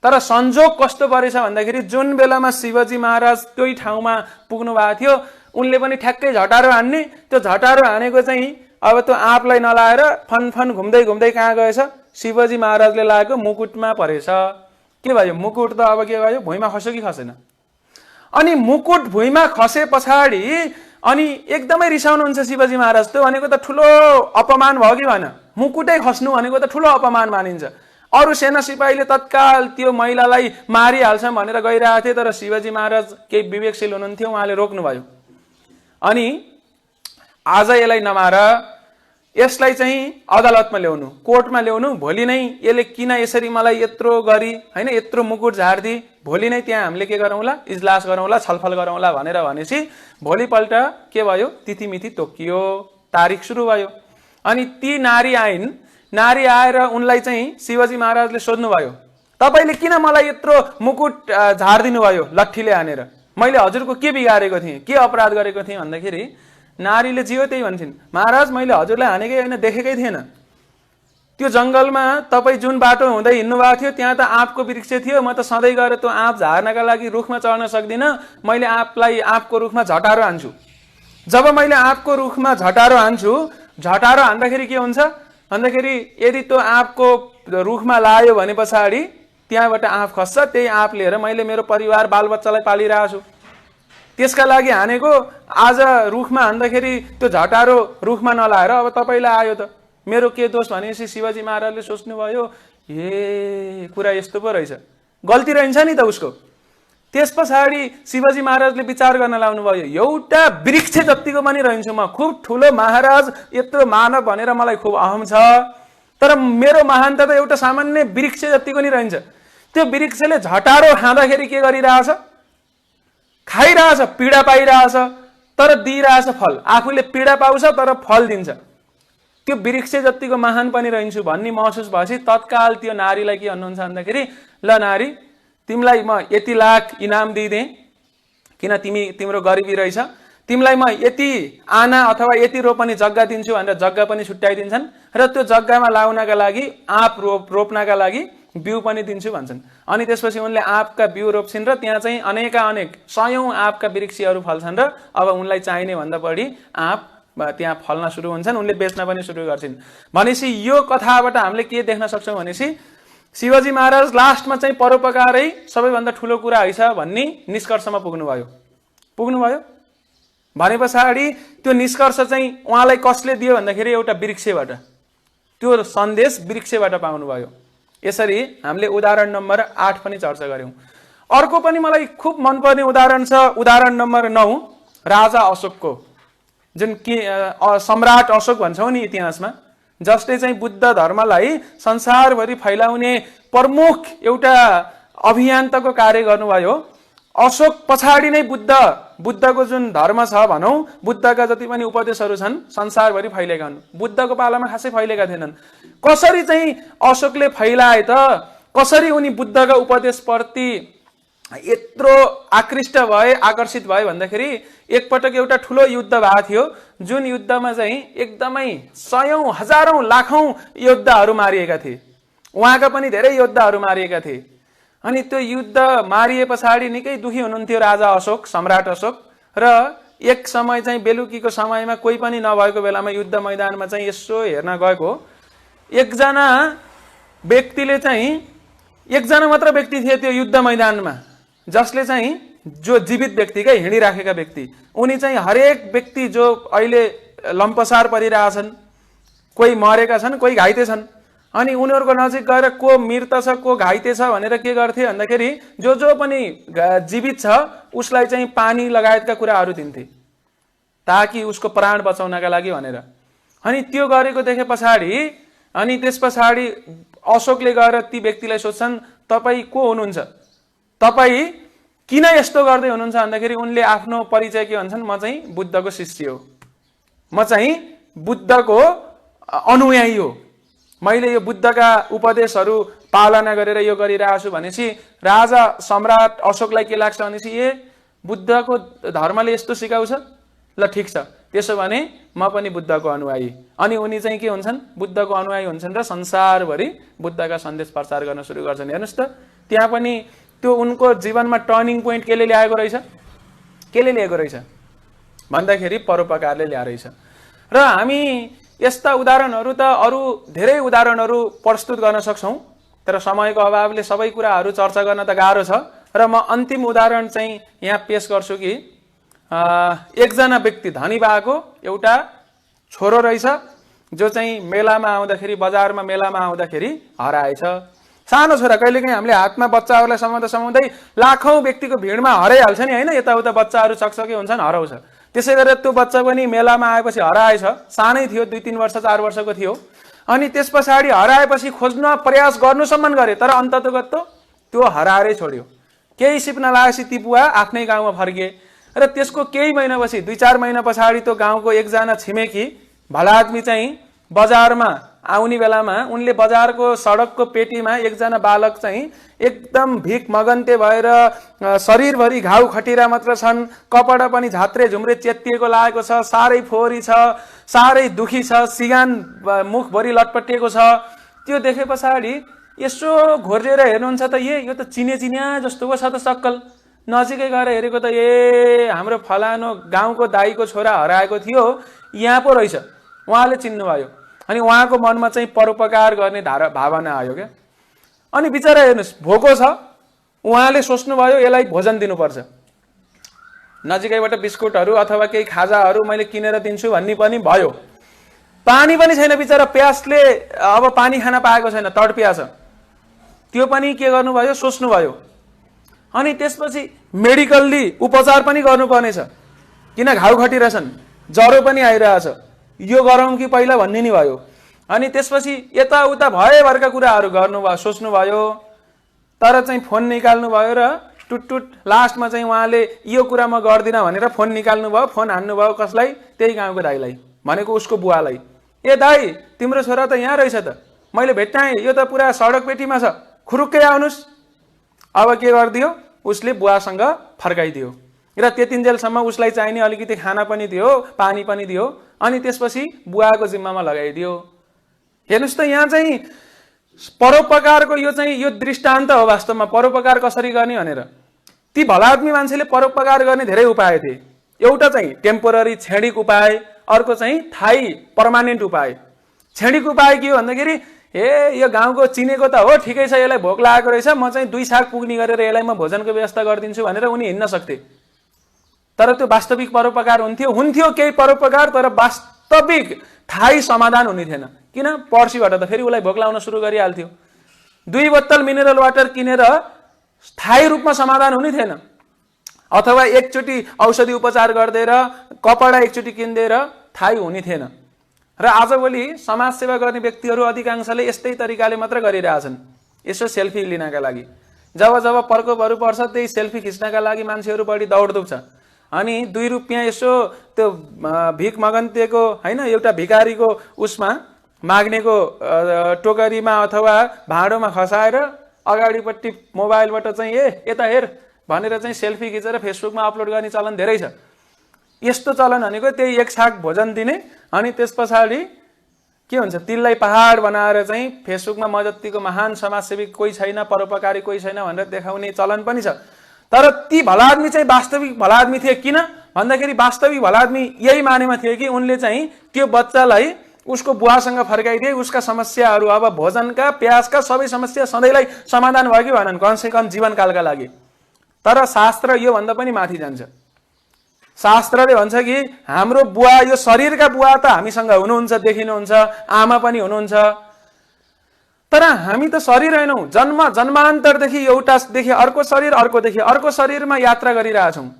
तर संजोग कस्तो परेछ भन्दाखेरि जुन बेलामा शिवजी महाराज त्यही ठाउँमा पुग्नु भएको थियो, उनले पनि ठ्याक्कै झटारो हान्ने। त्यो झटारो हानेको चाहिँ अब त्यो आँपलाई नलाएर फनफन घुम्दै घुम्दै कहाँ गएछ, शिवजी महाराजले लागेको मुकुटमा परेछ। के भयो, मुकुट त अब के भयो, भुइँमा खस्यो कि खसेन? अनि मुकुट भुइँमा खसे पछाडि अनि एकदमै रिसाउनुहुन्छ शिवजी महाराज। त्यो भनेको त ठुलो अपमान भयो कि भएन? मुकुटै खस्नु भनेको त ठुलो अपमान मानिन्छ। अरू सेना सिपाहीले तत्काल त्यो महिलालाई मारिहाल्छन् भनेर गइरहेको थिए, तर शिवजी महाराज केही विवेकशील हुनुहुन्थ्यो, उहाँले रोक्नुभयो। अनि आज यसलाई नमार, यसलाई चाहिँ अदालतमा ल्याउनु, कोर्टमा ल्याउनु। भोलि नै यसले किन यसरी मलाई यत्रो गरी हैन, यत्रो मुकुट झार्दी, भोलि नै त्यहाँ हामीले के गरौँला, इजलास गरौँला, छलफल गरौँला भनेर भनेपछि भोलिपल्ट के भयो, तिथिमिति तोकियो, तारिख सुरु भयो। अनि ती नारी आइन्। नारी आएर उनलाई चाहिँ शिवजी महाराजले सोध्नुभयो, तपाईले किन मलाई यत्रो मुकुट झार्दिनु भयो लट्ठीले हानेर? मैले हजुरको के बिगारेको थिएँ, के अपराध गरेको थिएँ भन्दाखेरि नारीले जियो त्यही भन्छन्, महाराज मैले हजुरलाई हानेकै होइन, देखेकै थिएन। त्यो जंगलमा तपाईँ जुन बाटो हुँदै हिँड्नु भएको थियो त्यहाँ त आँपको वृक्ष थियो। म त सधैँ गएर त्यो आँप झार्नका लागि रुखमा चढ्न सक्दिनँ। मैले आँपको रुखमा झटारो हान्छु। जब मैले आँपको रुखमा झटारो हान्छु, झटारो हान्दाखेरि के हुन्छ भन्दाखेरि यदि त्यो आँपको रुखमा लायो भने पछाडि त्यहाँबाट आँप खस्छ। त्यही आँप लिएर मैले मेरो परिवार बालबच्चालाई पालिरहेको छु। त्यसका लागि हानेको। आज रुखमा हान्दाखेरि त्यो झटारो रुखमा नलाएर अब तपाईँलाई आयो त, मेरो के दोष भनेपछि शिवजी महाराजले सोच्नुभयो, ए कुरा यस्तो पो रहेछ, गल्ती रहन्छ नि त उसको। त्यस पछाडि शिवजी महाराजले विचार गर्न लाउनु भयो, एउटा वृक्ष जतिको पनि रहन्छु म, खुब ठुलो महाराज, यत्रो मानव भनेर मलाई खुब अहम छ, तर मेरो महानता त एउटा सामान्य वृक्ष जतिको नि रहन्छ। त्यो वृक्षले झटारो खाँदाखेरि के गरिरहेछ, खाइरहेछ, पीडा पाइरहेछ, तर दिइरहेछ फल। आफूले पीडा पाउँछ तर फल दिन्छ। त्यो वृक्ष जतिको महान पनि रहन्छु भन्ने महसुस भएपछि तत्काल त्यो नारीलाई के भन्नुहुन्छ भन्दाखेरि, ल नारी, तिमीलाई म यति लाख इनाम दिइदिएँ, किन तिम्रो गरिबी रहेछ, तिमीलाई म यति आना अथवा यति रोपनी जग्गा दिन्छु भनेर जग्गा पनि छुट्याइदिन्छन्, र त्यो जग्गामा लाउनका लागि आँप रोप्नका लागि बिउ पनि दिन्छु भन्छन्। अनि त्यसपछि उनले आँपका बिउ रोप्छिन् र त्यहाँ चाहिँ अनेक सयौं आँपका वृक्षहरू फल्छन्, र अब उनलाई चाहिने भन्दा बढी आँप त्यहाँ फल्न सुरु हुन्छन्। उनले बेच्न पनि सुरु गर्छिन्। भनेपछि यो कथाबाट हामीले के देख्न सक्छौँ भनेपछि शिवजी महाराज लास्टमा चाहिँ परोपकारै सबैभन्दा ठुलो कुरा हैछ भन्ने निष्कर्षमा पुग्नुभयो। भने पछाडि त्यो निष्कर्ष चाहिँ उहाँलाई कसले दियो भन्दाखेरि एउटा वृक्षबाट, त्यो सन्देश वृक्षबाट पाउनुभयो। यसरी हामीले उदाहरण नम्बर 8 पनि चर्चा गर्यौं। अर्को पनि मलाई खुब मनपर्ने उदाहरण छ, उदाहरण नम्बर 9, राजा अशोकको, जुन कि सम्राट अशोक भन्छौं नि इतिहासमा, जसले चाहिँ बुद्ध धर्मलाई संसारभरि फैलाउने प्रमुख एउटा अभियान्तको कार्य गर्नुभयो। अशोक पछाडि नै बुद्धको जुन धर्म छ भनौं, बुद्धका जति पनि उपदेशहरू छन् संसारभरि फैलेका हुन्। बुद्धको पालामा खासै फैलेका थिएनन्। कसरी चाहिँ अशोकले फैलाए त, कसरी उनी बुद्धका उपदेशप्रति यत्रो आकर्षित भए भन्दाखेरि एकपटक एउटा ठुलो युद्ध भएको थियो, जुन युद्धमा चाहिँ एकदमै सयौं हजारौं लाखौं योद्धाहरू मारिएका थिए। उहाँका पनि धेरै योद्धाहरू मारिएका थिए। अनि त्यो युद्ध मारिए पछाडि निकै दुखी हुनुहुन्थ्यो राजा अशोक, सम्राट अशोक। र एक समय चाहिँ बेलुकीको समयमा कोही पनि नभएको बेलामा युद्ध मैदानमा चाहिँ यसो हेर्न गएको एकजना व्यक्तिले चाहिँ, एकजना मात्र व्यक्ति थिए त्यो युद्ध मैदानमा, जसले चाहिँ जो जीवित व्यक्ति क्या, हिँडिराखेका व्यक्ति, उनी चाहिँ हरेक व्यक्ति जो अहिले लम्पसार परिरहेछन्, कोही मरेका छन्, कोही घाइते छन्, अनि उनीहरूको नजिक गएर को मृत छ को घाइते छ भनेर के गर्थे भन्दाखेरि जो पनि जीवित छ उसलाई चाहिँ पानी लगायतका कुराहरू दिन्थे ताकि उसको प्राण बचाउनका लागि भनेर। अनि त्यो गरेको देखे पछाडि अनि त्यस पछाडि अशोकले गएर ती व्यक्तिलाई सोध्छन्, तपाईँ को हुनुहुन्छ, तपाईँ किन यस्तो गर्दै हुनुहुन्छ भन्दाखेरि उनले आफ्नो परिचय के भन्छन्, म चाहिँ बुद्धको शिष्य हो, म चाहिँ बुद्धको अनुयायी हो, मैले यो बुद्धका उपदेशहरू पालना गरेर यो गरिरहेको छु भनेपछि राजा सम्राट अशोकलाई के लाग्छ भनेपछि ए बुद्धको धर्मले यस्तो सिकाउँछ, ल ठिक छ, त्यसो भने म पनि बुद्धको अनुयायी। अनि उनी चाहिँ के हुन्छन्, बुद्धको अनुयायी हुन्छन् र संसारभरि बुद्धका सन्देश प्रचार गर्न सुरु गर्छन्। हेर्नुहोस् त, त्यहाँ पनि त्यो उनको जीवनमा टर्निङ पोइन्ट केले ल्याएको रहेछ, केले ल्याएको रहेछ भन्दाखेरि परोपकारले ल्याएको रहेछ। र हामी यस्ता उदाहरणहरू त अरू धेरै उदाहरणहरू प्रस्तुत गर्न सक्छौँ, तर समयको अभावले सबै कुराहरू चर्चा गर्न त गाह्रो छ। र म अन्तिम उदाहरण चाहिँ यहाँ पेश गर्छु कि एकजना व्यक्ति धनी बाको एउटा छोरो रहेछ जो चाहिँ मेलामा आउँदाखेरि, बजारमा मेलामा आउँदाखेरि हराएछ। सानो छोरा, कहिलेकाहीँ हामीले हातमा बच्चाहरूलाई समाउँदा समाउँदै लाखौँ व्यक्तिको भिडमा हराइहाल्छ नि होइन, यताउता बच्चाहरू चकचके हुन्छन्, हराउँछ। त्यसै गरेर त्यो बच्चा पनि मेलामा आएपछि हराएछ, सानै थियो, 2-3 वर्ष 4 वर्षको थियो। अनि त्यस पछाडि हराएपछि खोज्न प्रयास गर्नुसम्म गरे, तर अन्ततगत त्यो हराएरै छोड्यो। केही सिप्न लागेपछि ती बुवा आफ्नै गाउँमा फर्किए र त्यसको केही महिनापछि 2-4 महिना पछाडि त्यो गाउँको एकजना छिमेकी भला आदमी चाहिँ बजारमा आउने बेलामा उनले बजारको सडकको पेटीमा एकजना बालक चाहिँ एकदम भिख मगन्ते भएर शरीरभरि घाउ खटिरा मात्र छन्, कपडा पनि झात्रे झुम्रे चेत्तिएको लागेको छ, साह्रै फोहोरी छ, साह्रै दुखी छ, सिगान मुखभरि लटपटिएको छ। त्यो देखे पछाडि यसो घोरेर हेर्नुहुन्छ त यो त चिनिया जस्तो पो छ त सक्कल। नजिकै गएर हेरेको त ए हाम्रो फलानो गाउँको दाईको छोरा हराएको थियो, यहाँ पो रहेछ, उहाँले चिन्नुभयो। अनि उहाँको मनमा चाहिँ परोपकार गर्ने भावना आयो क्या। अनि बिचरा हेर्नुहोस् भोको छ, उहाँले सोच्नुभयो यसलाई भोजन दिनुपर्छ, नजिकैबाट बिस्कुटहरू अथवा केही खाजाहरू मैले किनेर दिन्छु भन्ने पनि भयो। पानी पनि छैन बिचरा, प्यासले अब पानी खान पाएको छैन, तडपिया छ। त्यो पनि के गर्नुभयो, सोच्नुभयो। अनि त्यसपछि मेडिकल्ली उपचार पनि गर्नुपर्नेछ, किन घाउ खटिरहेछन्, ज्वरो पनि आइरहेछ, यो गरौँ कि पहिला भन्ने नि भयो। अनि त्यसपछि यताउता भएभरका कुराहरू गर्नुभयो, सोच्नुभयो, तर चाहिँ फोन निकाल्नु भयो र टुटटुट लास्टमा चाहिँ उहाँले यो कुरा म गर्दिनँ भनेर फोन निकाल्नु भयो, फोन हान्नुभयो कसलाई, त्यही गाउँको दाइलाई, भनेको उसको बुवालाई। ए दाई तिम्रो छोरा त यहाँ रहेछ त, मैले भेट्टाएँ, यो त पुरा सडक पेटीमा छ, खुरुक्कै आउनुहोस्। अब के गरिदियो, उसले बुवासँग फर्काइदियो र त्यतिन्जेलसम्म उसलाई चाहिने अलिकति खाना पनि दियो, पानी पनि दियो। अनि त्यसपछि बुवाको जिम्मामा लगाइदियो। हेर्नुहोस् त, यहाँ चाहिँ परोपकारको यो दृष्टान्त हो वास्तवमा, परोपकार कसरी गर्ने भनेर। ती भलाआदमी मान्छेले परोपकार गर्ने धेरै उपाय थिए। एउटा चाहिँ टेम्पोररी क्षणिक उपाय, अर्को चाहिँ थाई पर्मानेन्ट उपाय। क्षणिक उपाय के हो भन्दाखेरि ए यो गाउँको चिनेको त हो, ठिकै छ, यसलाई भोक लागेको रहेछ, म चाहिँ 2 साग पुग्ने गरेर यसलाई म भोजनको व्यवस्था गरिदिन्छु भनेर उनी हिँड्न सक्थे। तर त्यो वास्तविक परोपकार हुन्थ्यो केही परोपकार, तर वास्तविक थाई समाधान हुने थिएन। किन, पर्सिबाट त फेरि उसलाई भोक लाउन सुरु गरिहाल्थ्यो। 2 बोतल मिनरल वाटर किनेर थाई रूपमा समाधान हुने थिएन, अथवा एकचोटि औषधि उपचार गरिदिएर कपडा एकचोटि किनिदिएर थाई हुने थिएन। र आजभोलि समाजसेवा गर्ने व्यक्तिहरू अधिकांशले यस्तै तरिकाले मात्र गरिरहेछन्, यसो सेल्फी लिनका लागि। जब जब प्रकोपहरू पर्छ त्यही सेल्फी खिच्नका लागि मान्छेहरू बढी दौडधुप छ। अनि 2 रुपियाँ यसो त्यो भिख मगन्तेको होइन, एउटा भिखारीको उसमा माग्नेको टोकरीमा अथवा भाँडोमा खसाएर अगाडिपट्टि मोबाइलबाट चाहिँ ए यता हेर भनेर चाहिँ सेल्फी खिचेर फेसबुकमा अपलोड गर्ने चलन धेरै छ। यस्तो चलन भनेको त्यही 1 छाक भोजन दिने, अनि त्यस पछाडि के हुन्छ, तिललाई पहाड बनाएर चाहिँ फेसबुकमा म जतिको महान समाजसेवी कोही छैन, परोपकारी कोही छैन भनेर देखाउने चलन पनि छ। तर ती भलाआदमी चाहिँ वास्तविक भलाआदमी थिए। किन भन्दाखेरि वास्तविक भलाआदमी यही मानेमा थिए कि उनले चाहिँ त्यो बच्चालाई उसको बुवासँग फर्काइदिए, उसका समस्याहरू अब भोजनका प्यासका सबै समस्या सधैँलाई समाधान भयो कि भएनन्, कमसेकम जीवनकालका लागि। तर शास्त्र यो भन्दा पनि माथि जान्छ। शास्त्रले भन्छ कि हाम्रो बुवा, यो शरीरका बुवा त हामीसँग हुनुहुन्छ, देखिनुहुन्छ, आमा पनि हुनुहुन्छ, तर हामी त शरीर होइनौँ, जन्मान्तरदेखि एउटादेखि अर्को शरीर, अर्कोदेखि अर्को शरीरमा यात्रा गरिरहेछौँ।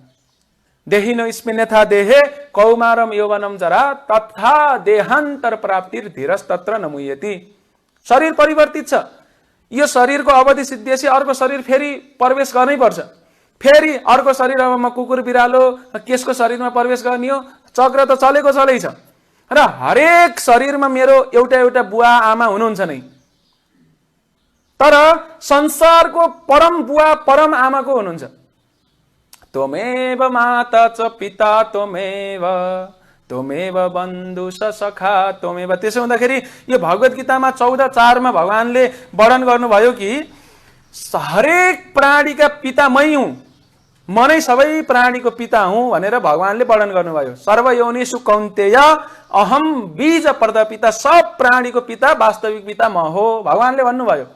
देहिनो स्मिन् यथा देहे कौमारम यौवनम जरा तथा देहान्तर प्राप्तिर धीरज तत्र न मुह्यति। शरीर परिवर्तित छ, यो शरीरको अवधि सिद्धिएपछि अर्को शरीर फेरि प्रवेश गर्नै पर्छ। फेरि अर्को शरीरमा कुकुर बिरालो केसको शरीरमा प्रवेश गर्ने हो, चक्र त चलेको चलै छ। र हरेक शरीरमा मेरो एउटा एउटा बुवा आमा हुनुहुन्छ नै, तर संसारको परम बुवा परम आमाको हुनुहुन्छ। त्वमेव माता च पिता त्वमेव बन्धु स सखा त्वमेव। त्यसो हुँदाखेरि यो भगवत गीतामा 14:4 भगवानले वर्णन गर्नुभयो कि हरेक प्राणीका पिता मै हुँ, म नै सबै प्राणीको पिता हुँ भनेर भगवानले वर्णन गर्नुभयो। सर्वयोनिषु कौन्तेय अहम बीज प्रदपिता। सब प्राणीको पिता वास्तविक पिता म हो भगवानले भन्नुभयो।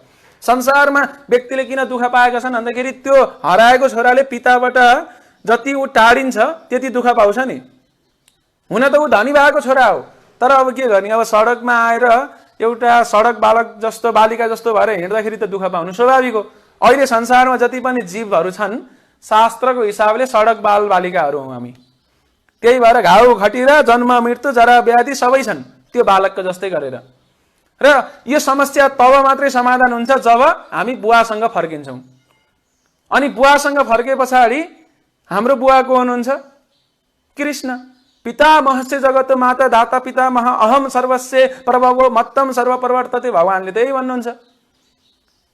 संसारमा व्यक्तिले किन दुःख पाएका छन् भन्दाखेरि त्यो हराएको छोराले पिताबाट जति ऊ टाढिन्छ त्यति दुःख पाउँछ नि। हुन त ऊ धनी भएको छोरा हो, तर अब के गर्ने, अब सडकमा आएर एउटा सडक बालक जस्तो बालिका जस्तो भएर हिँड्दाखेरि त दुःख पाउनु स्वाभाविक हो। अहिले संसारमा जति पनि जीवहरू छन् शास्त्रको हिसाबले सडक बाल बालिकाहरू हौँ हामी। त्यही भएर घाउ खटिरा जन्म मृत्यु जरा व्याधि सबै छन् त्यो बालकको जस्तै गरेर। र यो समस्या तब मात्रै समाधान हुन्छ जब हामी बुवासँग फर्किन्छौँ। अनि बुवासँग फर्के पछाडि हाम्रो बुवा को हुनुहुन्छ? कृष्ण। पितामहस्य जगत माता दाता पितामह अहम सर्वस्य प्रभवो मत्तम सर्व प्रवर्तते। भगवानले त्यही भन्नुहुन्छ,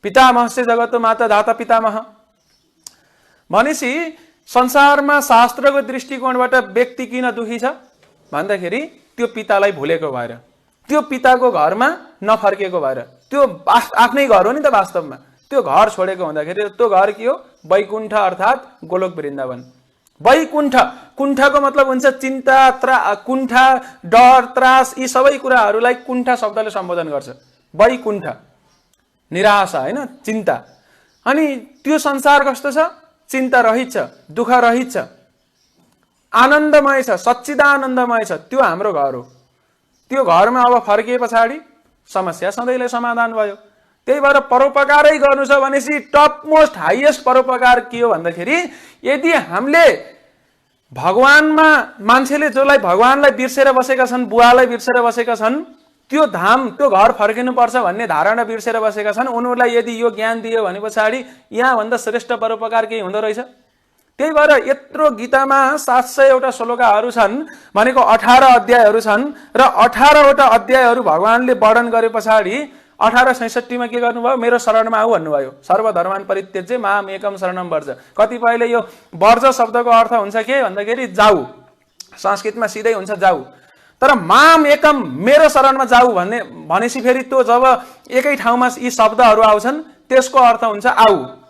पितामहस्य जगत माता दाता पितामह भनेपछि संसारमा शास्त्रको दृष्टिकोणबाट व्यक्ति किन दुखी छ भन्दाखेरि त्यो पितालाई भुलेको भएर, त्यो पिताको घरमा नफर्केको भएर। त्यो आफ्नै घर हो नि त वास्तवमा। त्यो घर छोडेको हुँदाखेरि त्यो घर के हो? वैकुण्ठ अर्थात् गोलोक वृन्दावन। वैकुण्ठ, कुण्ठको मतलब हुन्छ चिन्ता, कुण्ठा, डर, त्रास, यी सबै कुराहरूलाई कुण्ठ शब्दले सम्बोधन गर्छ। वैकुण्ठ निराशा होइन, चिन्ता। अनि त्यो संसार कस्तो छ? चिन्ता रहित छ, दुःख रहित छ, आनन्दमय छ, सच्चिदानन्दमय छ। त्यो हाम्रो घर हो। त्यो घरमा अब फर्किए पछाडि समस्या सधैँलाई समाधान भयो। त्यही भएर परोपकारै गर्नु छ भनेपछि टप मोस्ट हाइएस्ट परोपकार के हो भन्दाखेरि यदि हामीले भगवानमा मान्छेले जसलाई भगवानलाई बिर्सेर बसेका छन्, बुवालाई बिर्सेर बसेका छन्, त्यो धाम त्यो घर फर्किनुपर्छ भन्ने धारणा बिर्सेर बसेका छन्, उनीहरूलाई यदि यो ज्ञान दियो भने पछाडि यहाँभन्दा श्रेष्ठ परोपकार केही हुँदो रहेछ? त्यही भएर यत्रो गीतामा 700 श्लोकाहरू छन् भनेको 18 अध्यायहरू छन् र 18वटा अध्यायहरू भगवानले वर्णन गरे पछाडि 1866 के गर्नुभयो? मेरो शरणमा आऊ भन्नुभयो। सर्वधर्मान परित्यज्य माम एकम शरणम वर्ज। कतिपयले यो वर्ज शब्दको अर्थ हुन्छ के भन्दाखेरि जाऊ, संस्कृतमा सिधै हुन्छ जाऊ। तर माम एकम मेरो शरणमा जाऊ भनेपछि फेरि त्यो जब एकै ठाउँमा यी शब्दहरू आउँछन् त्यसको अर्थ हुन्छ आऊ।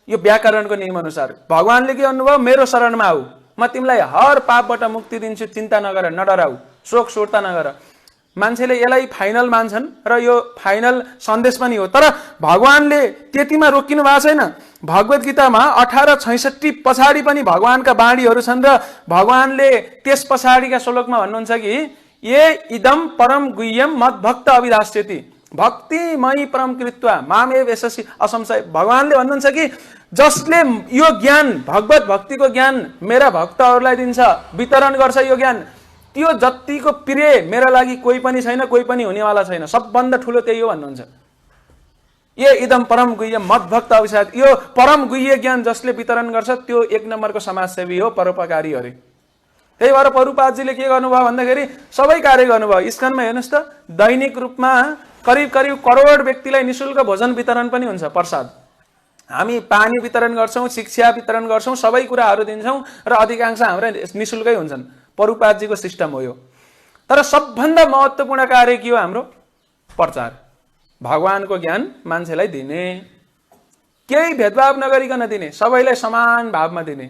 यो व्याकरणको नियम अनुसार भगवानले के भन्नुभयो? मेरो शरणमा आऊ, म तिमीलाई हर पापबाट मुक्ति दिन्छु, चिन्ता नगर, नडराऊ, शोक सुर्ता नगर। मान्छेले यसलाई फाइनल मान्छन् र यो फाइनल सन्देश पनि हो। तर भगवानले त्यतिमा रोकिनु भएको छैन। भगवत गीतामा 1866 पछाडि पनि भगवानका बाणीहरू छन् र भगवानले त्यस पछाडिका श्लोकमा भन्नुहुन्छ कि ये इदम परम गुह्यम मद्भक्त अभिधास्यति भक्तिमयी परम कृत्वा मामेव यशस्वी असंशय। भगवानले भन्नुहुन्छ कि जसले यो ज्ञान भगवत भक्तिको ज्ञान मेरा भक्तहरूलाई दिन्छ, वितरण गर्छ, यो ज्ञान त्यो जतिको प्रिय मेरा लागि कोही पनि छैन, कोही पनि हुनेवाला छैन, सबभन्दा ठुलो त्यही हो भन्नुहुन्छ। ये इदम परम गुह्य मद्भक्त अभिषेक। यो परम गुह्य ज्ञान जसले वितरण गर्छ त्यो 1 नम्बरको समाजसेवी हो, परोपकारी अरे। त्यही भएर प्रभुपादजीले के गर्नुभयो भन्दाखेरि सबै कार्य गर्नुभयो। इस्कनमा हेर्नुहोस् त दैनिक रूपमा करिब करोड व्यक्तिलाई निशुल्क भोजन वितरण पनि हुन्छ, प्रसाद। हामी पानी वितरण गर्छौँ, शिक्षा वितरण गर्छौँ, सबै कुराहरू दिन्छौँ र अधिकांश हाम्रा निशुल्कै हुन्छन्। प्रभुपादजीको सिस्टम हो यो। तर सबभन्दा महत्त्वपूर्ण कार्य के हो? हाम्रो प्रचार, भगवानको ज्ञान मान्छेलाई दिने, केही भेदभाव नगरिकन दिने, सबैलाई समान भावमा दिने।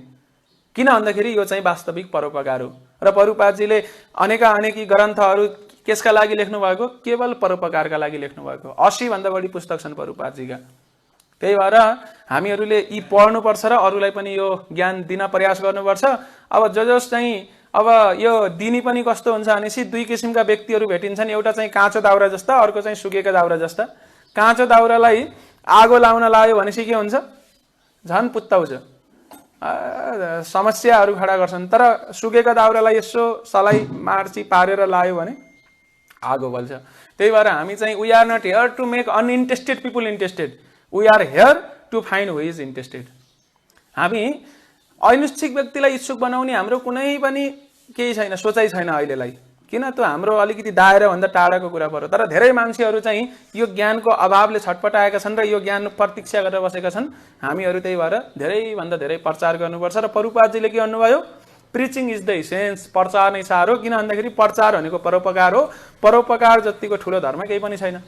किन भन्दाखेरि यो चाहिँ वास्तविक परोपकार हो। र प्रभुपादजीले अनेक ग्रन्थहरू केसका लागि लेख्नु भएको? केवल परोपकारका लागि लेख्नु भएको। 80 भन्दा बढी पुस्तक छन् प्रभुपादजीका। त्यही भएर हामीहरूले यी पढ्नुपर्छ र अरूलाई पनि यो ज्ञान दिन प्रयास गर्नुपर्छ। अब जस चाहिँ अब यो दिनी पनि कस्तो हुन्छ भनेपछि 2 किसिमका व्यक्तिहरू भेटिन्छन्। एउटा चाहिँ काँचो दाउरा जस्ता, अर्को चाहिँ सुकेका दाउरा जस्ता। काँचो दाउरालाई आगो लाउन लायो भनेपछि के हुन्छ? झन् पुत्ताउँछ, समस्याहरू खडा गर्छन्। तर सुकेको दाउरालाई यसो सलाई मार्ची पारेर लायो भने आगो बल्छ। त्यही भएर हामी चाहिँ we are not here to make uninterested people interested, we are here to find who is interested. हामी अनिश्चित व्यक्तिलाई इच्छुक बनाउने हाम्रो कुनै पनि केही छैन, सोचाइ छैन अहिलेलाई। किन? त्यो हाम्रो अलिकति दायराभन्दा टाढाको कुरा पर्यो। तर धेरै मान्छेहरू चाहिँ यो ज्ञानको अभावले छटपटाएका छन् र यो ज्ञान प्रतीक्षा गरेर बसेका छन्। हामीहरू त्यही भएर धेरैभन्दा धेरै प्रचार गर्नुपर्छ। र प्रभुपादजीले के भन्नुभयो? Preaching is the essence. प्रचार नै सार हो। किन भन्दाखेरि प्रचार भनेको परोपकार हो। परोपकार जतिको ठुलो धर्म केही पनि छैन।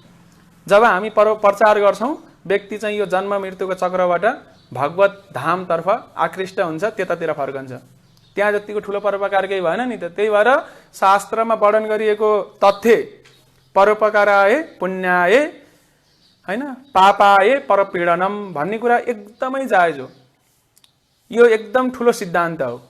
जब हामी प्रचार गर्छौँ, व्यक्ति चाहिँ यो जन्म मृत्युको चक्रबाट भगवत धामतर्फ आकृष्ट हुन्छ, त्यतातिर फर्कन्छ। त्यहाँ जतिको ठुलो परोपकार केही भएन नि त। त्यही भएर शास्त्रमा वर्णन गरिएको तथ्य परोपकाराय पुण्याय हैन पापाय परपीडनम भन्ने कुरा एकदमै जायज हो। यो एकदम ठुलो सिद्धान्त हो।